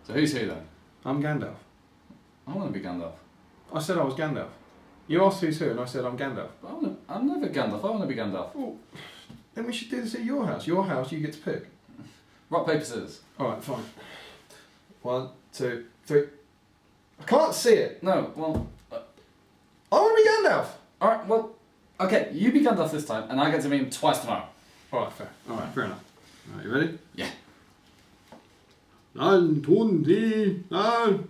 So who's who then? I'm Gandalf. I want to be Gandalf. I said I was Gandalf. You asked who's who and I said I'm Gandalf. I'm never Gandalf, I want to be Gandalf. Well, then we should do this at your house. Your house, you get to pick. Rock, paper, scissors. Alright, fine. 1, 2, 3. I can't see it. No, well... I want to be Gandalf. Alright, well... Okay, you be Gandalf this time, and I get to be him twice tomorrow. Alright, fair. Alright, fair enough. Alright, you ready? Yeah. 9, 20, 9,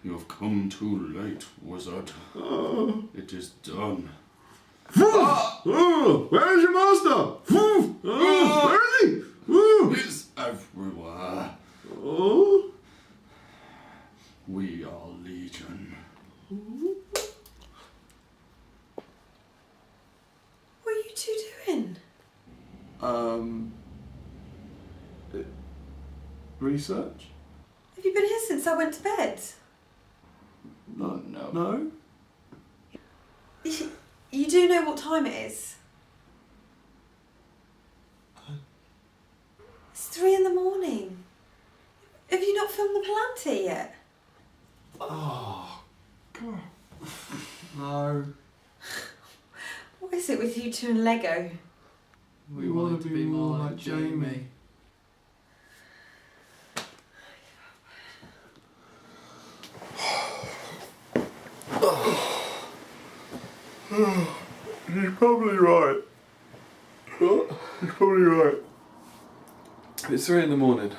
You have come too late, wizard. It is done. Where's your master? Where is he? He's everywhere. We are Legion. What are you two doing? Research? Have you been here since I went to bed? No. No? You do know what time it is? It's 3 in the morning. Have you not filmed the Palantir yet? Oh, God. No. What is it with you two and Lego? We want to be more like Jamie. He's probably right. He's probably right. It's 3 in the morning.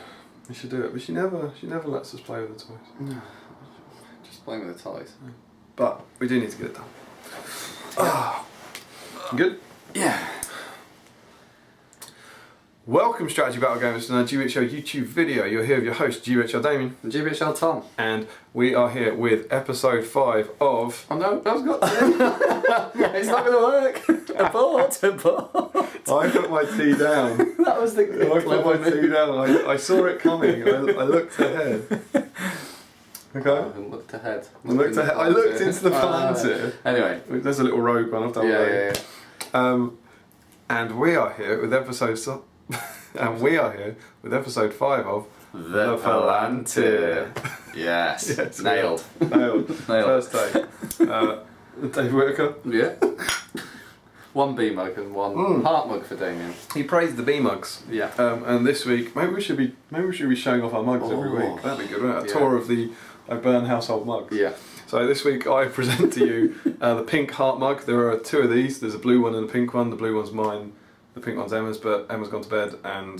We should do it, but she never lets us play with the toys. No. Just playing with the toys. But we do need to get it done. Good? Yeah. Welcome, Strategy Battle Gamers, to another GBHL YouTube video. You're here with your host, GBHL Damian. And GBHL Tom. And we are here with episode 5 of... Oh no, I've got to. It's not going to work. Abort. I put my tea down. That was the I put my tea down. I saw it coming. I looked ahead. Okay. I haven't looked ahead. I looked into the Palantir. Anyway. There's a little rogue one. I've done Yeah. And we are here with episode 5 of The Palantir. Yes. Yes. Nailed. First take. Dave Whitaker. Yeah. 1 B mug and 1 heart mug for Damian. He praised the B mugs. Yeah. And this week, maybe we should be showing off our mugs every week. That'd be good, wouldn't it? A tour of the O'Byrne household mugs. Yeah. So this week I present to you the pink heart mug. There are 2 of these. There's a blue one and a pink one. The blue one's mine. The pink one's Emma's, but Emma's gone to bed, and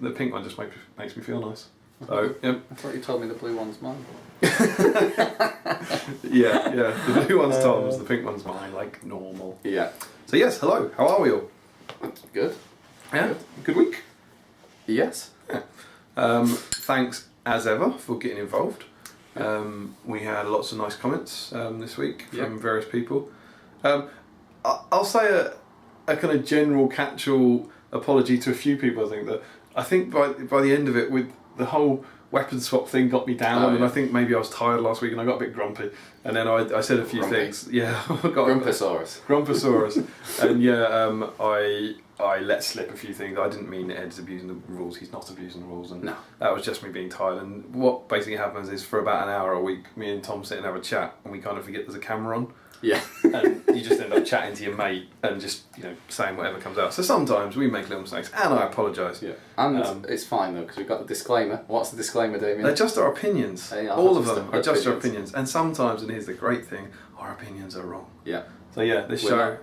the pink one just makes me feel nice. So, yep. I thought you told me the blue one's mine. Yeah. The blue one's Tom's, the pink one's mine, like normal. Yeah. So yes, hello. How are we all? Good. Yeah. Good week. Yes. Yeah. Thanks as ever for getting involved. We had lots of nice comments this week from various people. I'll say a kind of general catch-all apology to a few people. I think by the end of it, with the whole weapon swap thing got me down, and I think maybe I was tired last week and I got a bit grumpy, and then I said a few things. Yeah, I got Grumposaurus, and I let slip a few things. I didn't mean that Ed's abusing the rules. He's not abusing the rules, and that was just me being tired. And what basically happens is, for about an hour a week, me and Tom sit and have a chat, and we kind of forget there's a camera on. Yeah. And you just end up chatting to your mate and just, saying whatever comes out. So sometimes we make little mistakes, and I apologise. Yeah. And it's fine though, because we've got the disclaimer. What's the disclaimer, Damian? They're just our opinions. All of them are just our opinions. And sometimes, and here's the great thing, our opinions are wrong. Yeah. So yeah,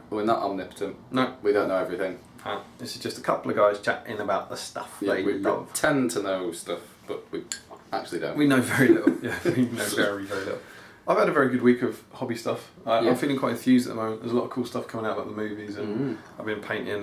we're not omnipotent. No. We don't know everything. This is just a couple of guys chatting about the stuff they love. We tend to know stuff, but we actually don't. We know very little. Yeah, we know very, very little. I've had a very good week of hobby stuff. I'm feeling quite enthused at the moment. There's a lot of cool stuff coming out about the movies, and I've been painting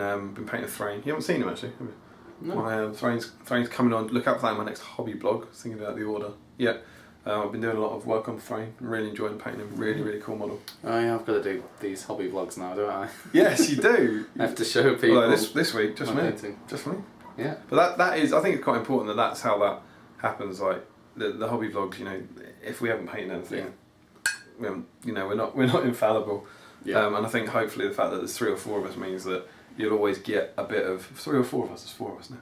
Thrain. You haven't seen him actually, have you? No. My Thrain's coming on. Look out for that in my next hobby blog. Thinking about the order. Yeah. I've been doing a lot of work on Thrain. Really enjoying painting him. Really, really cool model. Oh yeah, I've got to do these hobby vlogs now, don't I? Yes, you do. I have to show people. Well, this week, just me. Painting. Just me. Yeah. But that is, I think it's quite important that's how that happens. Like the hobby vlogs, if we haven't painted anything, we're not infallible. Yeah. And I think hopefully the fact that there's 3 or 4 of us means that you'll always get a bit of 3 or 4 of us. There's 4 of us now.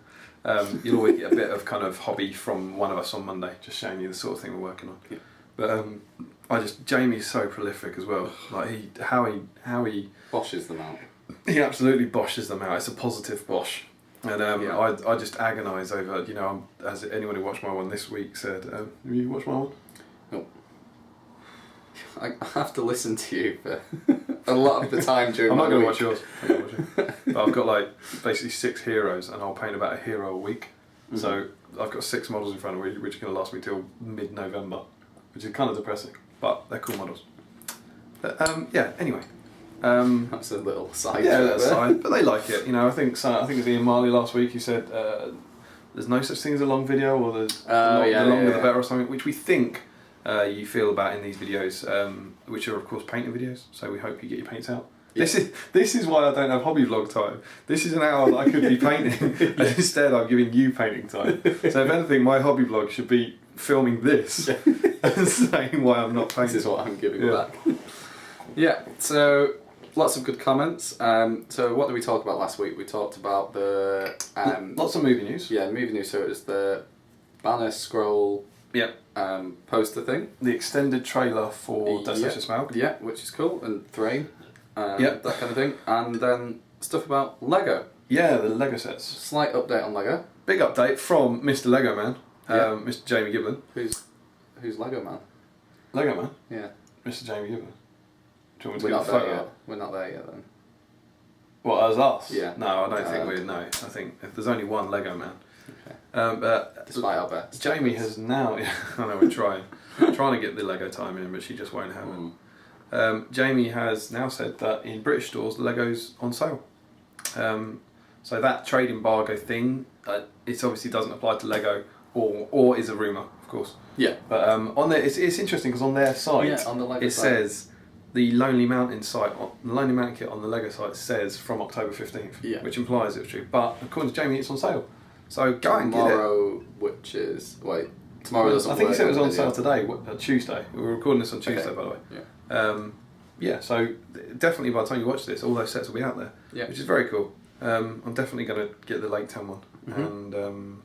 You'll always get a bit of kind of hobby from one of us on Monday, just showing you the sort of thing we're working on. Yeah. But Jamie's so prolific as well. Like how he boshes them out. He absolutely boshes them out. It's a positive bosh. And Yeah. I just agonise over, as anyone who watched my one this week said, have you watched my one? No. I have to listen to you for a lot of the time during I'm my not going to week. watch yours. I'm not gonna watch it. But I've got basically 6 heroes and I'll paint about a hero a week. Mm-hmm. So I've got 6 models in front of me which are going to last me till mid-November, which is kind of depressing, but they're cool models. But anyway. That's a little side. Yeah, joke that's there. fine. But they like it. I think it was Ian Marley last week who said there's no such thing as a long video, or the longer the better, or something, which we think you feel about in these videos, which are of course painting videos. So we hope you get your paints out. Yeah. This is why I don't have hobby vlog time. This is an hour that I could be painting, and instead I'm giving you painting time. So if anything, my hobby vlog should be filming this and saying why I'm not painting. This is what I'm giving back. Yeah, so lots of good comments. So what did we talk about last week? We talked about the... lots of movie news. Yeah, movie news. So it was the banner scroll poster thing. The extended trailer for disucss Smaug. Yeah, which is cool. And Thrain. That kind of thing. And then stuff about Lego. Yeah, the Lego sets. Slight update on Lego. Big update from Mr. Lego Man, Mr. Jamie Gibbon. Who's Lego Man? Lego Man? Yeah. Mr. Jamie Gibbon. Do you want me We're to not get the there photo yet. up? We're not there yet then. What, as us? Yeah. No, I don't think okay. we're... No, I think if there's only one Lego Man. Okay. But Despite our best. Jamie has now... I know, we're trying. trying to get the Lego time in, but she just won't have it. Jamie has now said that in British stores, the Lego's on sale. So that trade embargo thing, it obviously doesn't apply to Lego, or is a rumour, of course. Yeah. But on there, it's interesting because on their site, on the Lego it site. says the Lonely Mountain site, the Lonely Mountain kit on the Lego site says from October 15th, which implies it's true. But according to Jamie, it's on sale. So go and get it. Tomorrow, which is tomorrow doesn't I think he work said it was on video. sale today, Tuesday. We're recording this on Tuesday, by the way. Yeah. So definitely by the time you watch this, all those sets will be out there, which is very cool. I'm definitely going to get the Lake Town one. And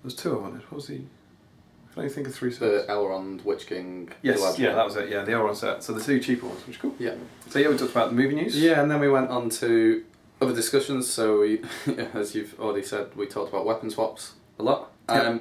there's 2 I wanted. What was the... I can only think of 3 sets. The Elrond, Witch King. Yes, Galadriel. that was it. Yeah, the Elrond set. So the 2 cheaper ones, which is cool. Yeah. So we talked about the movie news. Yeah, and then we went on to other discussions. So we, as you've already said, we talked about weapon swaps a lot. A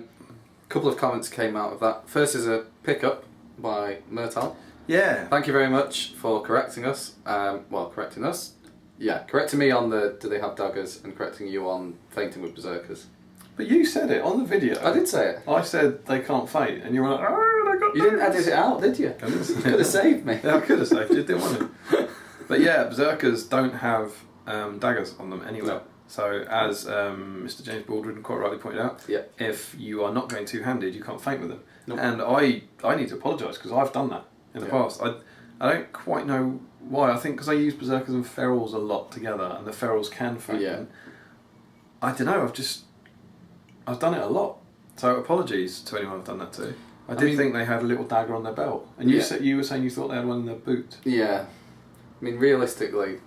couple of comments came out of that. First is a pickup by Murtal. Yeah. Thank you very much for correcting us. Correcting us. Yeah, correcting me on the do they have daggers and correcting you on fainting with berserkers. But you said it on the video. I did say it. I said they can't faint, and you were like, oh, they got You didn't edit it out, did you? I didn't say You could have saved me. Yeah, I could have saved you, didn't want to. But yeah, berserkers don't have daggers on them anyway. No. So as Mr. James Baldwin quite rightly pointed out, if you are not going two-handed, you can't feint with them. Nope. And I need to apologise because I've done that in the past. I don't quite know why. I think because I use berserkers and ferals a lot together, and the ferals can feint. Yeah. I don't know. I've done it a lot. So apologies to anyone I've done that to. I did think they had a little dagger on their belt, and you were saying you thought they had one in their boot. Yeah. I mean, realistically,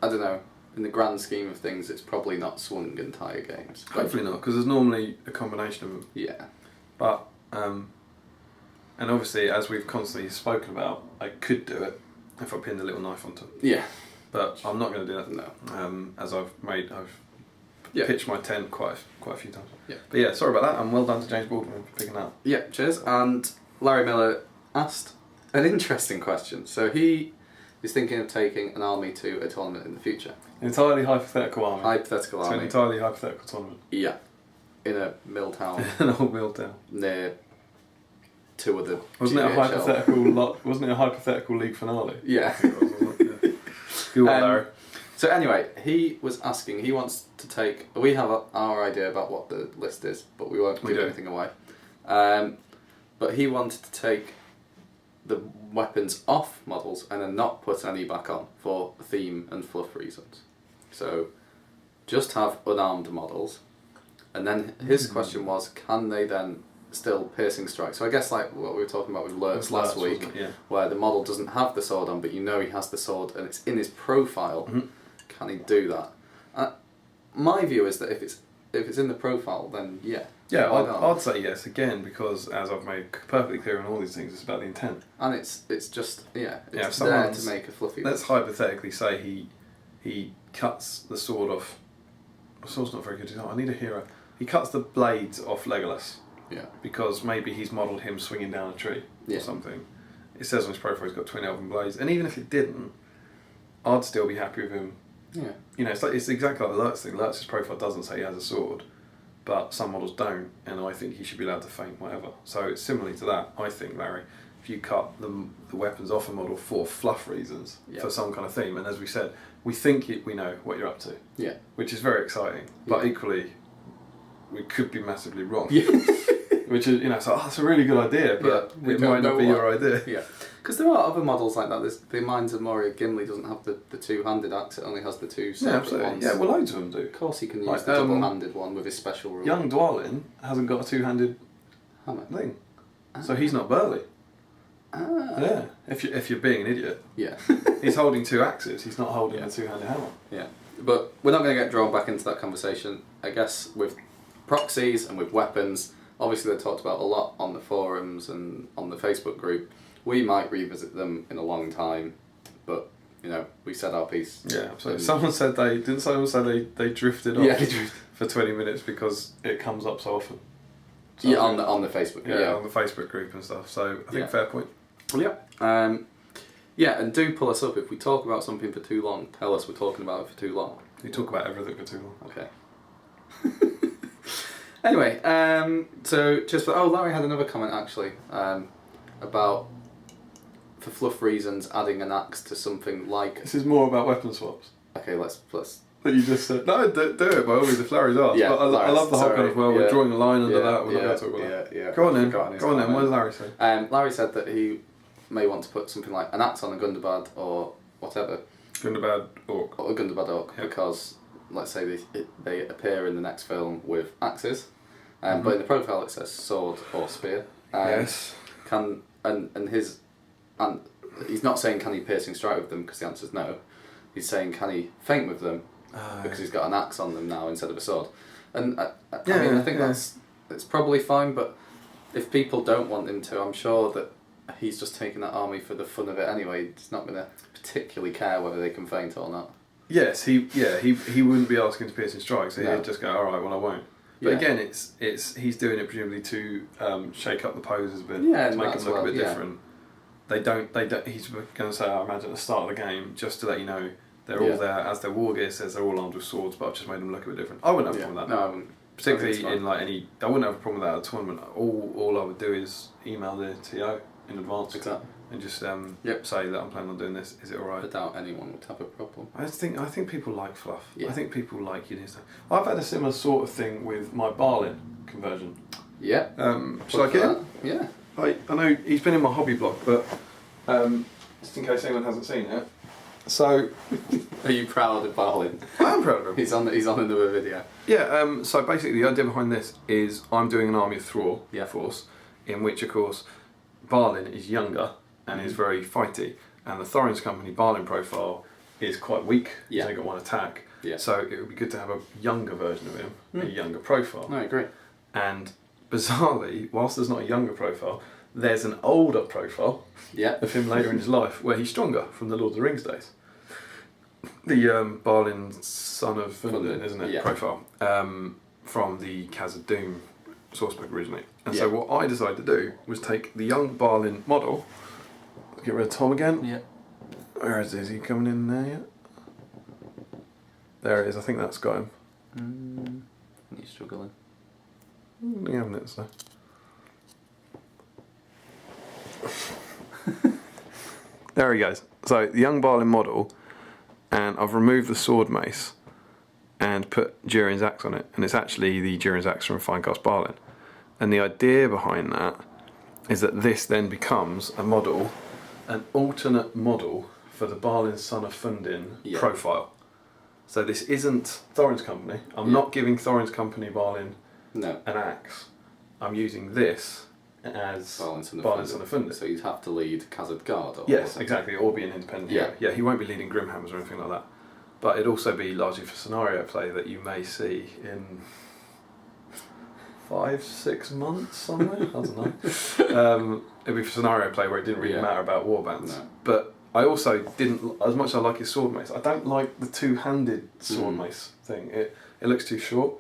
I don't know. In the grand scheme of things, it's probably not swung entire games. Hopefully not, because there's normally a combination of them. Yeah. But, and obviously, as we've constantly spoken about, I could do it if I pinned a little knife onto it. Yeah. But I'm not going to do that. No. As I've pitched my tent quite a few times. Yeah. But yeah, sorry about that, and well done to James Baldwin for picking that up. Yeah, cheers. And Larry Miller asked an interesting question. So he is thinking of taking an army to a tournament in the future. An entirely hypothetical army. Hypothetical So army. an entirely hypothetical tournament. Yeah. In a mill town An old mill town. near 2 other Wasn't it a GBHL. hypothetical? Wasn't it a hypothetical league finale? Yeah. Good one, Larry. So anyway, he was asking, he wants to take, we have our idea about what the list is, but we won't give anything away. But he wanted to take the weapons off models and then not put any back on for theme and fluff reasons. So just have unarmed models. And then his question was, can they then still piercing strike? So I guess like what we were talking about with Lurtz last week, where the model doesn't have the sword on, but you know he has the sword and it's in his profile. can he do that? My view is that if it's in the profile, then yeah. Yeah, why not? I'd say yes again, because as I've made perfectly clear on all these things, it's about the intent. And it's just Yeah, there to someone's- make a fluffy. Let's hypothetically say he cuts the sword off. The sword's not very good design. I need a hero. He cuts the blades off Legolas. Yeah. Because maybe he's modelled him swinging down a tree Yeah. or something. It says on his profile he's got twin elven blades, and even if it didn't, I'd still be happy with him. Yeah. You know, it's exactly like the Lurtz thing. Lurtz's profile doesn't say he has a sword, but some models don't, and I think he should be allowed to feint whatever. So it's similarly to that, I think, Larry. If you cut the weapons off a model for fluff reasons, Yeah. for some kind of theme, and as we said, we think we know what you're up to, Yeah. which is very exciting, but Yeah. equally, we could be massively wrong. Yeah. Which is, you know, so that's a really good idea, but we it don't might not know be what- your idea. Yeah. Because there are other models like that. The Mines of Moria Gimli doesn't have the two-handed axe; it only has the two Yeah, separate absolutely. ones. Yeah, well, loads of them do. Of course, he can use Like, the double-handed one with his special rule. Young Dwalin hasn't got a two-handed Hammer. thing, so he's not burly. Ah. Yeah, if you're being an idiot, Yeah. he's holding two axes. He's not holding Yeah. a two-handed hammer. Yeah. But we're not going to get drawn back into that conversation. I guess with proxies and with weapons, obviously they're talked about a lot on the forums and on the Facebook group. We might revisit them in a long time, but you know, we said our piece. Yeah, absolutely. And- Someone said someone say they drifted off Yeah, they drifted. for 20 minutes because it comes up so often. So Yeah, I think- on the Facebook. yeah, on the Facebook group and stuff. So I think Yeah. fair point. Yeah. Yeah, and do pull us up if we talk about something for too long. Tell us we're talking about it for too long. You talk about everything for too long. Okay. Anyway, so just Larry had another comment actually about, for fluff reasons, adding an axe to something like. This is more about weapon swaps. Okay, let's. That you just said. No, do it by all means if Larry's asked. Yeah, but I love the whole kind of, well, we're yeah, drawing a line under that, we're yeah, not going to talk about that. yeah. Go on I've then, forgotten his what comment. does Larry say? Larry said that he may want to put something like an axe on a Gundabad or whatever, Gundabad Orc. or a Gundabad Orc, Yeah. because let's say they appear in the next film with axes, Mm-hmm. but in the profile it says sword or spear. Yes. Can and he's not saying can he piercing strike with them, because the answer's no. He's saying can he feint with them, because he's got an axe on them now instead of a sword. And I think it's probably fine, but if people don't want him to, I'm sure that he's just taking that army for the fun of it anyway. He's not going to particularly care whether they can feint or not. Yes, he wouldn't be asking to piercing strike, so No. he'd just go, all right, well I won't. But Yeah. again, it's he's doing it presumably to shake up the poses a bit, Yeah, to make that's them look a bit yeah. different. They don't. He's going to say, I imagine, at the start of the game, just to let you know, they're Yeah. all there, as their war gear says, they're all armed with swords, but I've just made them look a bit different. I wouldn't have a problem with that. No, I wouldn't. Particularly I think it's in like any, I wouldn't have a problem with that at a tournament. All I would do is email the TO in advance Exactly. and just Yep. say that I'm planning on doing this. Is it I alright? doubt anyone would have a problem. I think people like fluff. Yeah. I think people like unique stuff. I've had a similar sort of thing with my Barlin conversion. Yeah. Shall I get him? Yeah. I know he's been in my hobby blog, but just in case anyone hasn't seen it. So Are you proud of Balin? I am proud of him. He's on another video. Yeah. So basically, the idea behind this is I'm doing an army of Thrall Yeah. force, in which of course Balin is younger and is very fighty, and the Thorin's Company Balin profile is quite weak. Yeah. He's only got one attack. Yeah. So it would be good to have a younger version of him, a younger profile. No, I agree. And bizarrely, whilst there's not a younger profile, there's an older profile Yeah. of him later in his life where he's stronger from the Lord of the Rings days. The Balin, son of Fundin, isn't it? Yeah. Profile from the Khazad Doom sourcebook originally. And so Yeah. what I decided to do was take the young Balin model. Get rid of Tom again. Yeah. Where is he coming in there yet? There he is. I think that's got him. He's struggling. We haven't it so. There he goes. So the young Balin model, and I've removed the sword mace and put Durin's axe on it, and it's actually the Durin's axe from Finecast Balin. And the idea behind that is that this then becomes a model, an alternate model for the Balin son of Fundin Yeah. profile. So this isn't Thorin's Company. I'm Yeah. not giving Thorin's Company Balin No. an axe. I'm using this as Balin son of Balin son of Fundin. So you'd have to lead Khazad Guard. Or Yes, exactly. Or be an independent Yeah. hero. Yeah, he won't be leading Grimhammers or anything like that. but it'd also be largely for scenario play that you may see in 5-6 months somewhere. I don't know. It'd be for scenario play where it didn't really matter about warbands. No. But I also didn't, as much as I like his sword mace, I don't like the two-handed sword mace thing. It looks too short.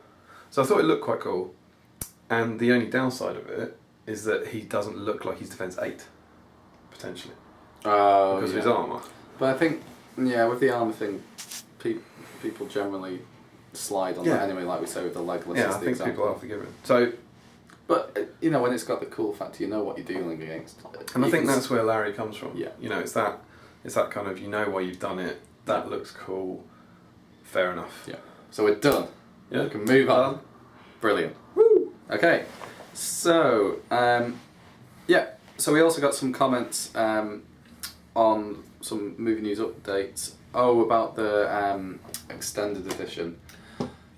So I thought it looked quite cool. And the only downside of it is that he doesn't look like he's defense 8, potentially. Because of his armour. But I think, with the armour thing, people generally slide on that anyway, like we say with the legless. Yeah, I think people are forgiving. So, but when it's got the cool factor, you know what you're dealing against. And I think that's where Larry comes from. Yeah. It's that kind of, you know why you've done it, that looks cool, fair enough. Yeah. So we're done. Yeah. We can move on. Brilliant. Woo! Okay. So, so we also got some comments on some movie news updates. About the extended edition.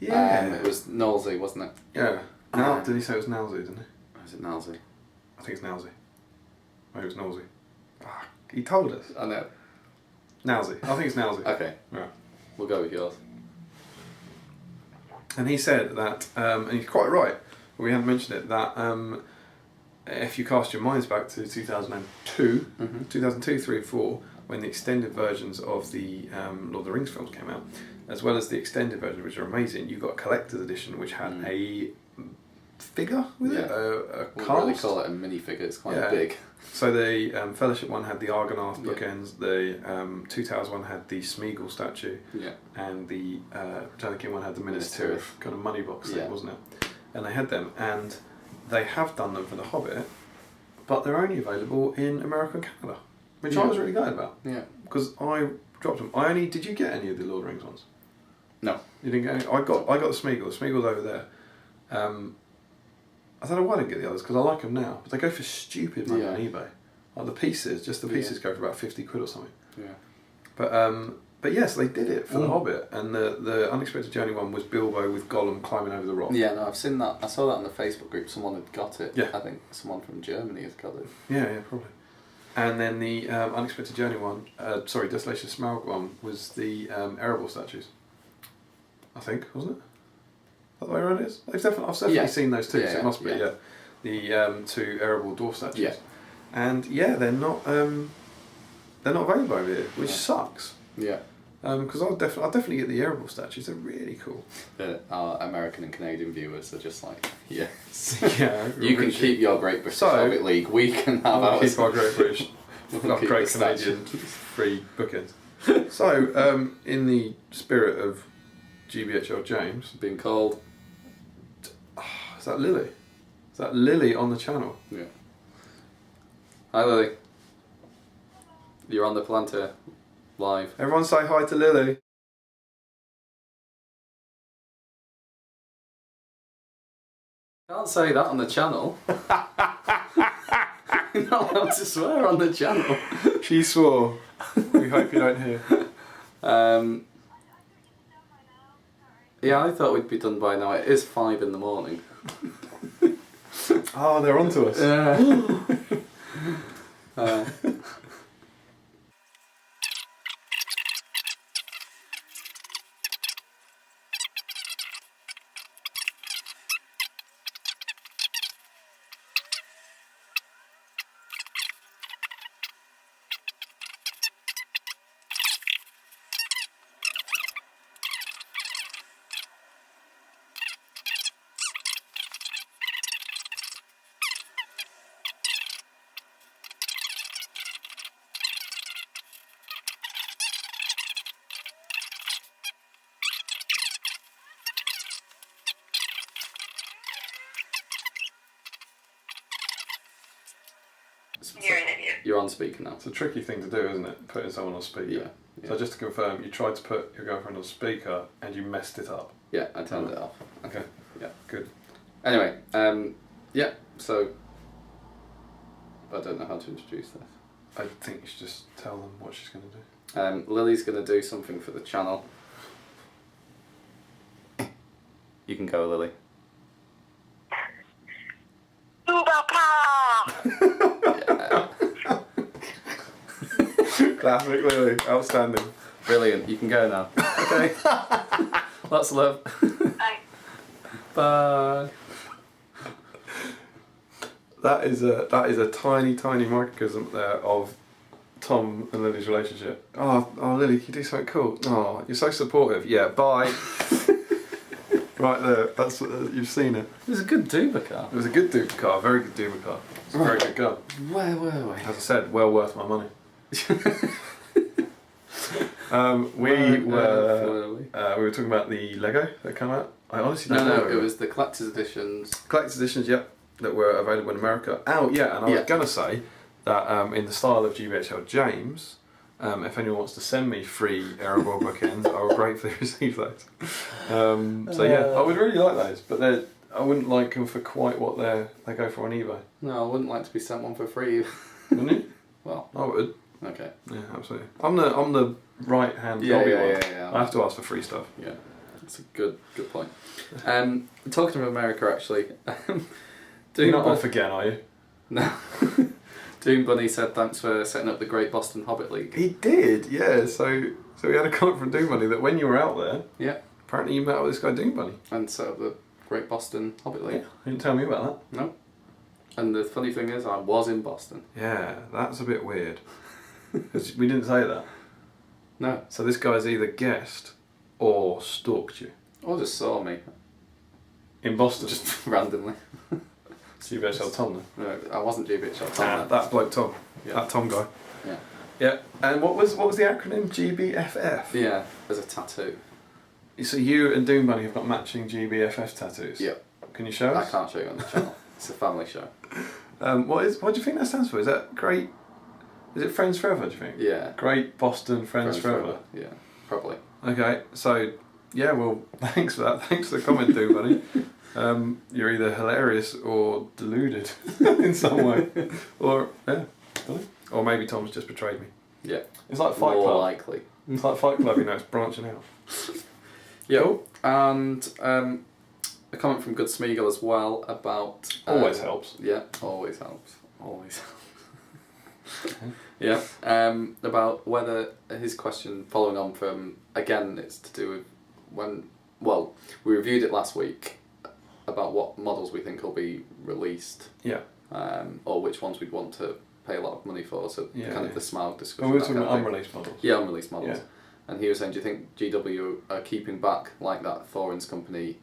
Yeah. It was Nolsey, wasn't it? Yeah. Did he say it was Nowsy, didn't he? Or is it Nalsey? I think it's Nowsy. Maybe it was Nolsey. He told us. I know. Nowsy. I think it's Nowsy. Okay. Yeah. We'll go with yours. And he said that, and he's quite right, we hadn't mentioned it, that if you cast your minds back to 2002, 2002, 3 and 4, when the extended versions of the Lord of the Rings films came out, as well as the extended versions, which are amazing, you got a collector's edition which had a figure with it, a We'll cast. really call it a minifigure, it's quite big. So the Fellowship one had the Argonath bookends, the Two Towers one had the Smeagol statue, and the Return of the King one had the Minas Tirith kind of money box thing, wasn't it? And they had them, and they have done them for The Hobbit, but they're only available in America and Canada, which I was really glad about. Yeah. Because I dropped them. Did you get any of the Lord of the Rings ones? No. You didn't get any? I got the Smeagol. The Smeagol's over there. I don't know why I didn't get the others, because I like them now. But they go for stupid money on eBay. Like the pieces, just the pieces go for about 50 quid or something. Yeah. But yes, they did it for The Hobbit, and the Unexpected Journey one was Bilbo with Gollum climbing over the rock. Yeah, no, I've seen that. I saw that on the Facebook group. Someone had got it. Yeah. I think someone from Germany has got it. Yeah, probably. And then the Unexpected Journey one, Desolation of Smaug one, was the Erebor statues. I think, wasn't it? Is that the way around it is? I've definitely seen those two, so it must be, the 2 Erebor dwarf statues. Yeah. And they're not available over here, which sucks. Yeah. Because I'll definitely get the Erebor statues. They're really cool. Our American and Canadian viewers are just like, yes. You can keep your Great British Hobbit League. We can have ours. Keep our Great British, great Canadian free bookings. So, in the spirit of GBHL James being called, is that Lily? Is that Lily on the channel? Yeah. Hi Lily. You're on the Palantir live. Everyone say hi to Lily. Can't say that on the channel. You're not allowed to swear on the channel. She swore. We hope you don't hear. I thought we'd be done by now. It is 5 in the morning. Oh, they're onto us. You're on speaker now. It's a tricky thing to do, isn't it? Putting someone on speaker. Yeah. So just to confirm, you tried to put your girlfriend on speaker and you messed it up. Yeah, I turned it off. Okay. Yeah. Good. Anyway, so I don't know how to introduce this. I think you should just tell them what she's going to do. Lily's going to do something for the channel. You can go, Lily. Classic Lily, outstanding. Brilliant, you can go now. Okay. Lots of love. Bye. Bye. That is a tiny microcosm there of Tom and Lily's relationship. Oh, Lily, can you do something cool? Oh, you're so supportive. Yeah, bye. Right there, that's you've seen it. It was a good Duba car. It was a good Duba car, a very good Duba car. It's a very good car. Where were we? As I said, well worth my money. We were talking about the Lego that came out. I honestly don't know. No, it was the collector's editions. Collector's editions, yep, that were available in America. Oh, yeah, and I was going to say that in the style of GBHL James, if anyone wants to send me free Aeroboil bookends, I will gratefully receive those. So yeah, I would really like those, but I wouldn't like them for quite what they go for on eBay. No, I wouldn't like to be sent one for free. Wouldn't you? Well, I would. okay. Yeah, absolutely. I'm the right hand hobby one. Yeah. I have to ask for free stuff. Yeah, that's a good point. Talking of America, actually, You're not off again, are you? No. Doom Bunny said thanks for setting up the Great Boston Hobbit League. He did, yeah. So we had a comment from Doom Bunny that when you were out there, apparently you met up with this guy Doom Bunny. And set up the Great Boston Hobbit League. Yeah, he didn't tell me about that. No. And the funny thing is, I was in Boston. Yeah, that's a bit weird. 'Cause we didn't say that. No. So this guy's either guessed or stalked you. Or just saw me. In Boston? Just randomly. GBHL Tom then? No, I wasn't GBHL Tom. That bloke Tom. Yeah. That Tom guy. Yeah. Yeah. And what was the acronym? GBFF? Yeah, as a tattoo. So you and Doom Bunny have got matching GBFF tattoos? Yeah. Can you show us? I can't show you on the channel. It's a family show. What do you think that stands for? Is that great? Is it Friends Forever, do you think? Yeah. Great Boston Friends Forever. Yeah, probably. Okay, so yeah, well, thanks for that. Thanks for the comment, Doom Bunny. You're either hilarious or deluded in some way, or or maybe Tom's just betrayed me. Yeah. It's like Fight Club. More likely. It's like Fight Club, it's branching out. Yeah. Cool. And a comment from Good Smeagol as well about... Always helps. Yeah, always helps. Always helps. Yeah. About whether his question, following on from, again, it's to do with when... Well, we reviewed it last week about what models we think will be released. Yeah. Or which ones we'd want to pay a lot of money for. So kind of the Smaug discussion. Well, we were talking about unreleased models. Yeah, unreleased models. Yeah. And he was saying, do you think GW are keeping back, like that Thorin's company,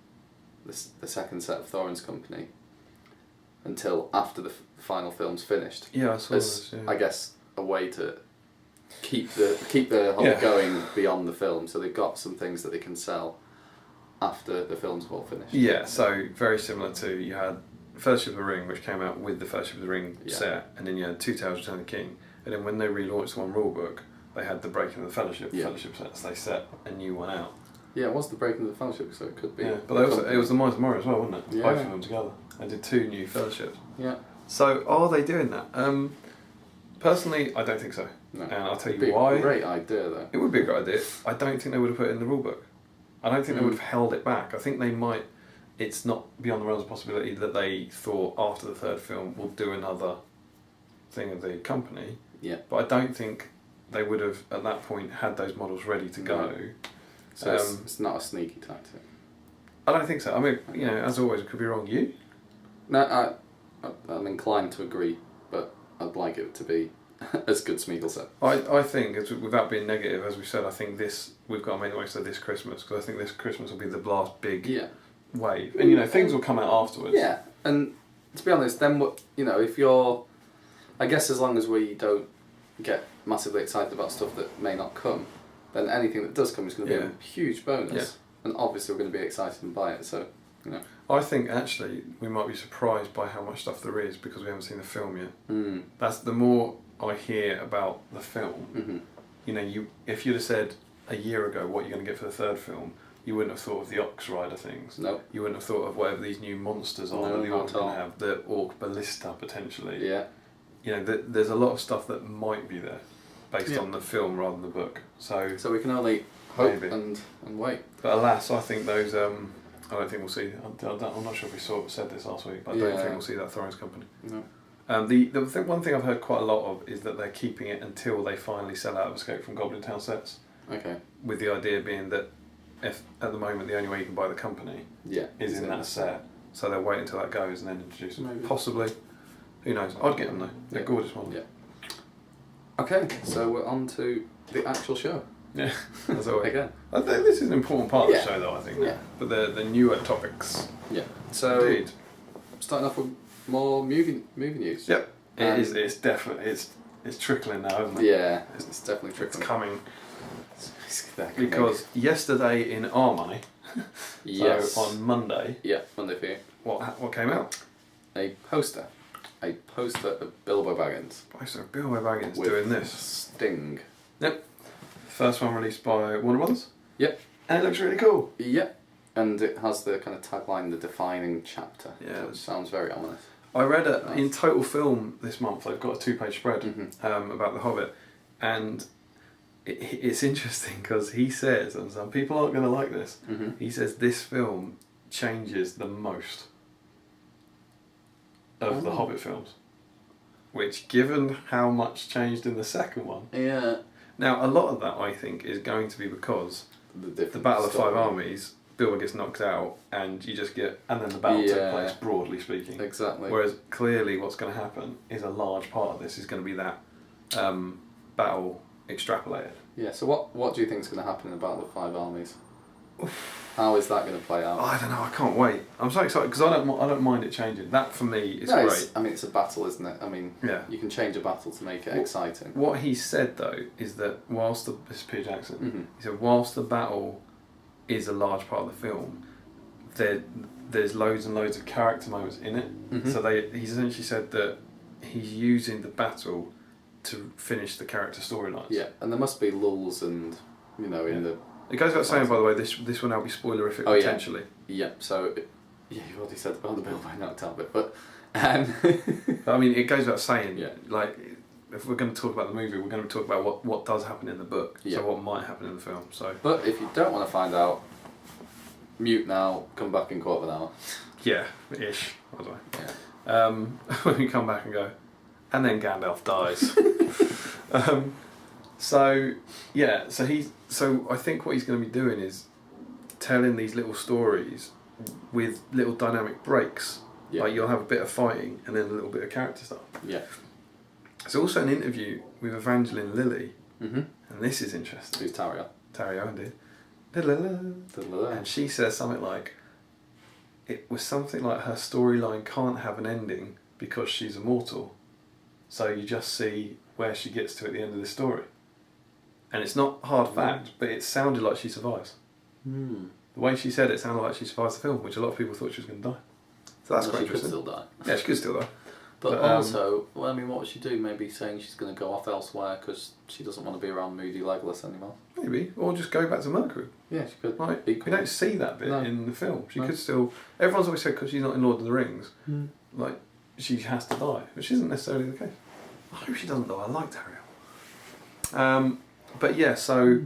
the second set of Thorin's company, until after the final film's finished? Yeah, I saw this, yeah. I guess a way to keep the hobby going beyond the film, so they've got some things that they can sell after the film's all finished. Yeah, so very similar to, you had Fellowship of the Ring, which came out with the Fellowship of the Ring set, and then you had Two Tales Return of the King, and then when they relaunched the one rulebook, they had the Breaking of the Fellowship sets. They set a new one out. Yeah, it was the Breaking of the Fellowship, so it could be. Yeah, but it was the Miles Morrow as well, wasn't it? Yeah. Both of them together. They did 2 new fellowships. Yeah. So are they doing that? Personally, I don't think so. No. And I'll tell It'd be you why. A great idea, though. It would be a great idea. I don't think they would have put it in the rulebook. I don't think they would have held it back. I think they might. It's not beyond the realms of possibility that they thought after the 3rd film we'll do another thing of the company. Yeah. But I don't think they would have at that point had those models ready to go. So it's not a sneaky tactic. I don't think so. I mean, as always, it could be wrong. You? No, I'm inclined to agree, but I'd like it to be as Good Smeagol said. I think, without being negative, as we said, I think we've got to make the most of this Christmas, because I think this Christmas will be the last big wave. And, things will come out afterwards. Yeah, and to be honest, then, if you're... I guess as long as we don't get massively excited about stuff that may not come, then anything that does come is going to be a huge bonus. Yeah. And obviously we're going to be excited and buy it, so, I think, actually, we might be surprised by how much stuff there is, because we haven't seen the film yet. Mm. That's the more I hear about the film, if you'd have said a year ago what you're going to get for the 3rd film, you wouldn't have thought of the Ox Rider things. No. You wouldn't have thought of whatever these new monsters are that the Orcs are going to have, the Orc Ballista potentially. Yeah. There's a lot of stuff that might be there based on the film rather than the book. So we can only hope and wait. But alas, I think those. I don't think we'll see. I'm not sure if we said this last week, but I don't think we'll see that Thorin's company. No. One thing I've heard quite a lot of is that they're keeping it until they finally sell out of Escape from Goblin Town sets, Okay. With the idea being that if at the moment the only way you can buy the company is in that set, so they'll wait until that goes and then introduce them. Maybe. Possibly. Who knows? I'd get them though. They're gorgeous ones. Yeah. Okay, so we're on to the actual show. Yeah, as always. Again. I think this is an important part of the show, though. I think. Yeah. But the newer topics. Yeah. So Indeed. starting off with more movie news. Yep. It is. It's definitely. It's trickling now, isn't it? Yeah, it's definitely trickling. It's coming. It's Because yesterday in our money. Yes. So on Monday. Yeah, Monday for you. What came out? A poster of Bilbo Baggins. Poster of Bilbo Baggins with doing this. Sting. Yep. First one released by Warner Brothers. Yep. And it looks really cool. Yep. And it has the kind of tagline, the defining chapter. Yeah. Which sounds very ominous. I read it Nice. in Total Film this month. They've got a 2-page spread Mm-hmm. about The Hobbit, and it's interesting because he says, and some people aren't going to like this. Mm-hmm. He says this film changes the most of the Hobbit films, which, given how much changed in the second one, Yeah. now a lot of that I think is going to be because The Battle of Five Armies, Bilbo gets knocked out, and you just get, and then the battle takes place, broadly speaking. Exactly. Whereas clearly what's going to happen is a large part of this is going to be that battle extrapolated. Yeah, so what do you think is going to happen in the Battle of Five Armies? How is that going to play out? Oh, I don't know, I can't wait. I'm so excited because I don't mind it changing. That for me is No, great. I mean, it's a battle, isn't it? I mean, Yeah. you can change a battle to make it exciting. What he said though is that whilst this is Peter Jackson, Mm-hmm. he said whilst the battle is a large part of the film, there's loads and loads of character moments in it. Mm-hmm. So he's essentially said that he's using the battle to finish the character storylines. Yeah, and there must be lulls and, in the... It goes without saying, by the way, this will now be spoilerific potentially. Yeah, so... Yeah, you've already said about the Bilbo knocked out bit, but... But, I mean, it goes without saying, Yeah. like, if we're going to talk about the movie, we're going to talk about what does happen in the book, Yeah. so what might happen in the film. So, But if you don't want to find out, mute now, come back in quarter of an hour. yeah, ish, by the way. Yeah. When we come back and go, and then Gandalf dies. So I think what he's going to be doing is telling these little stories with little dynamic breaks. Yeah. Like you'll have a bit of fighting and then a little bit of character stuff. Yeah. There's also an interview with Evangeline Lilly, Mm-hmm. and this is interesting. Who's Tario? Tario indeed. And she says something like, it was something like her storyline can't have an ending because she's immortal. So you just see where she gets to at the end of the story. And it's not hard fact, but it sounded like she survives. Mm. The way she said it sounded like she survives the film, which a lot of people thought she was going to die. So that's quite She could interesting. still die. Yeah, she could still die. But But, also, well, I mean, what would she do? Maybe saying she's going to go off elsewhere because she doesn't want to be around Moody Legolas anymore. Maybe. Or just go back to Mercury. Yeah, she could. Like, Be we cool. don't see that bit No. in the film. She No. could still... Everyone's always said because she's not in Lord of the Rings, Mm. like, she has to die, which isn't necessarily the case. I hope she doesn't though, I like Ariel. But yeah, so,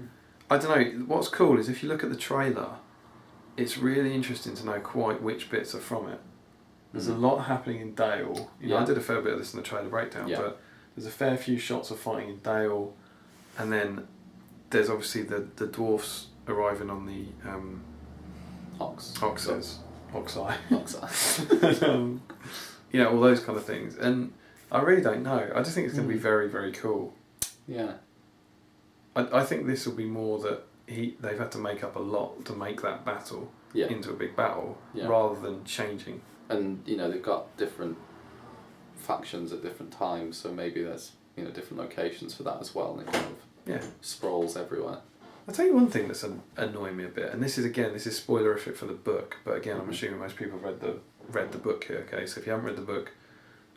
I don't know, what's cool is if you look at the trailer, it's really interesting to know quite which bits are from it. There's a lot happening in Dale. You know, I did a fair bit of this in the trailer breakdown, but there's a fair few shots of fighting in Dale, and then there's obviously the dwarfs arriving on the Oxeye. You know, all those kind of things. And I really don't know. I just think it's going to be very, very cool. Yeah. I think this will be more that they've had to make up a lot to make that battle into a big battle, rather than changing. And, they've got different factions at different times, so maybe there's, different locations for that as well, and it kind of sprawls everywhere. I'll tell you one thing that's annoying me a bit, and this is spoilerific for the book, but again, I'm assuming most people have read the book here, okay? So if you haven't read the book,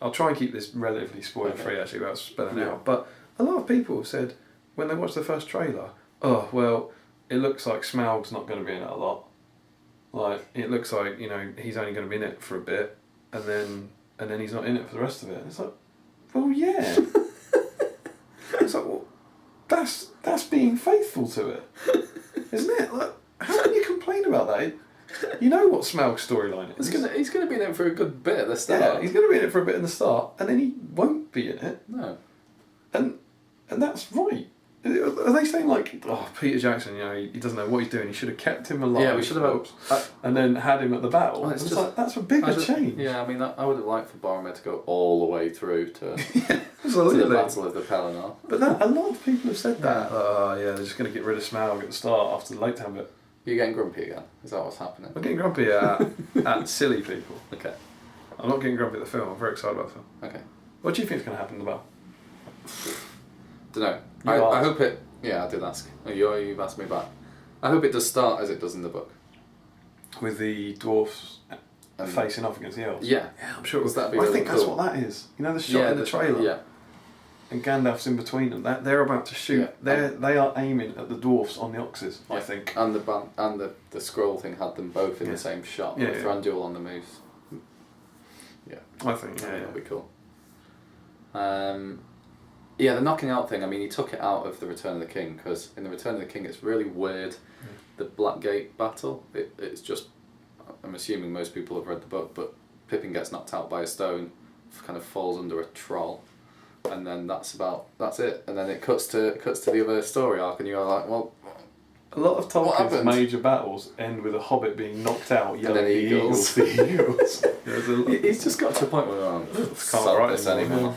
I'll try and keep this relatively spoiler-free actually without spelling it out. But a lot of people have said, when they watched the first trailer, oh, well, it looks like Smaug's not going to be in it a lot. Like, it looks like, he's only going to be in it for a bit, and then he's not in it for the rest of it. And it's like, well, yeah. It's like, well, that's being faithful to it, isn't it? Like, how can you complain about that? You know what Smaug's storyline is. He's going to be in it for a good bit at the start. Yeah, he's going to be in it for a bit in the start, and then he won't be in it. No. And that's right. Are they saying like, oh, Peter Jackson, he doesn't know what he's doing. He should have kept him alive. Yeah, we should have. And then had him at the battle. Well, it's like that's a bigger change. Yeah, I mean, I would have liked for Boromir to go all the way through to, Absolutely. to the Battle of the Pelennor. But a lot of people have said that. Oh, yeah, they're just going to get rid of Smaug at the start after the Lake Town bit. You're getting grumpy again? Is that what's happening? I'm getting grumpy at silly people. Okay. I'm not getting grumpy at the film. I'm very excited about the film. Okay. What do you think is going to happen in the battle? Don't know. I hope it... Yeah, I did ask. You've asked me back. I hope it does start as it does in the book. With the dwarfs facing off against the elves? Yeah. Yeah, I'm sure it was. That'd be I really think cool. that's what that is. You know the shot in the trailer? Yeah. And Gandalf's in between them. They're about to shoot. Yeah. They are aiming at the dwarfs on the oxes, I think. And the scroll thing had them both in the same shot. Yeah, with Thranduil on the moose. Yeah. I think, That'll be cool. Yeah, the knocking out thing, I mean, he took it out of the Return of the King, because in the Return of the King it's really weird. The Blackgate battle, it's just, I'm assuming most people have read the book, but Pippin gets knocked out by a stone, kind of falls under a troll, and then that's it. And then it cuts to the other story arc, and you're like, well, a lot of Tolkien's major battles end with a hobbit being knocked out, yelling, the eagles. The eagles. He's just got to a point where I can't write this anymore.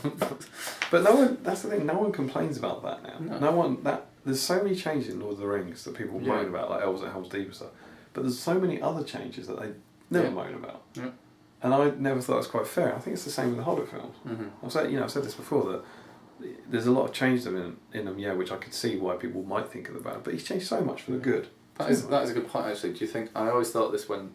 But no one, that's the thing, no one complains about that now. No. There's so many changes in Lord of the Rings that people moan about, like elves at Helm's Deep and stuff. But there's so many other changes that they never moan about. Yeah. And I never thought it was quite fair. I think it's the same with the Hobbit films. Mm-hmm. I've said this before, that there's a lot of change in them, which I could see why people might think of the bad, but he's changed so much for the good. That is a good point, actually. Do you think, I always thought this when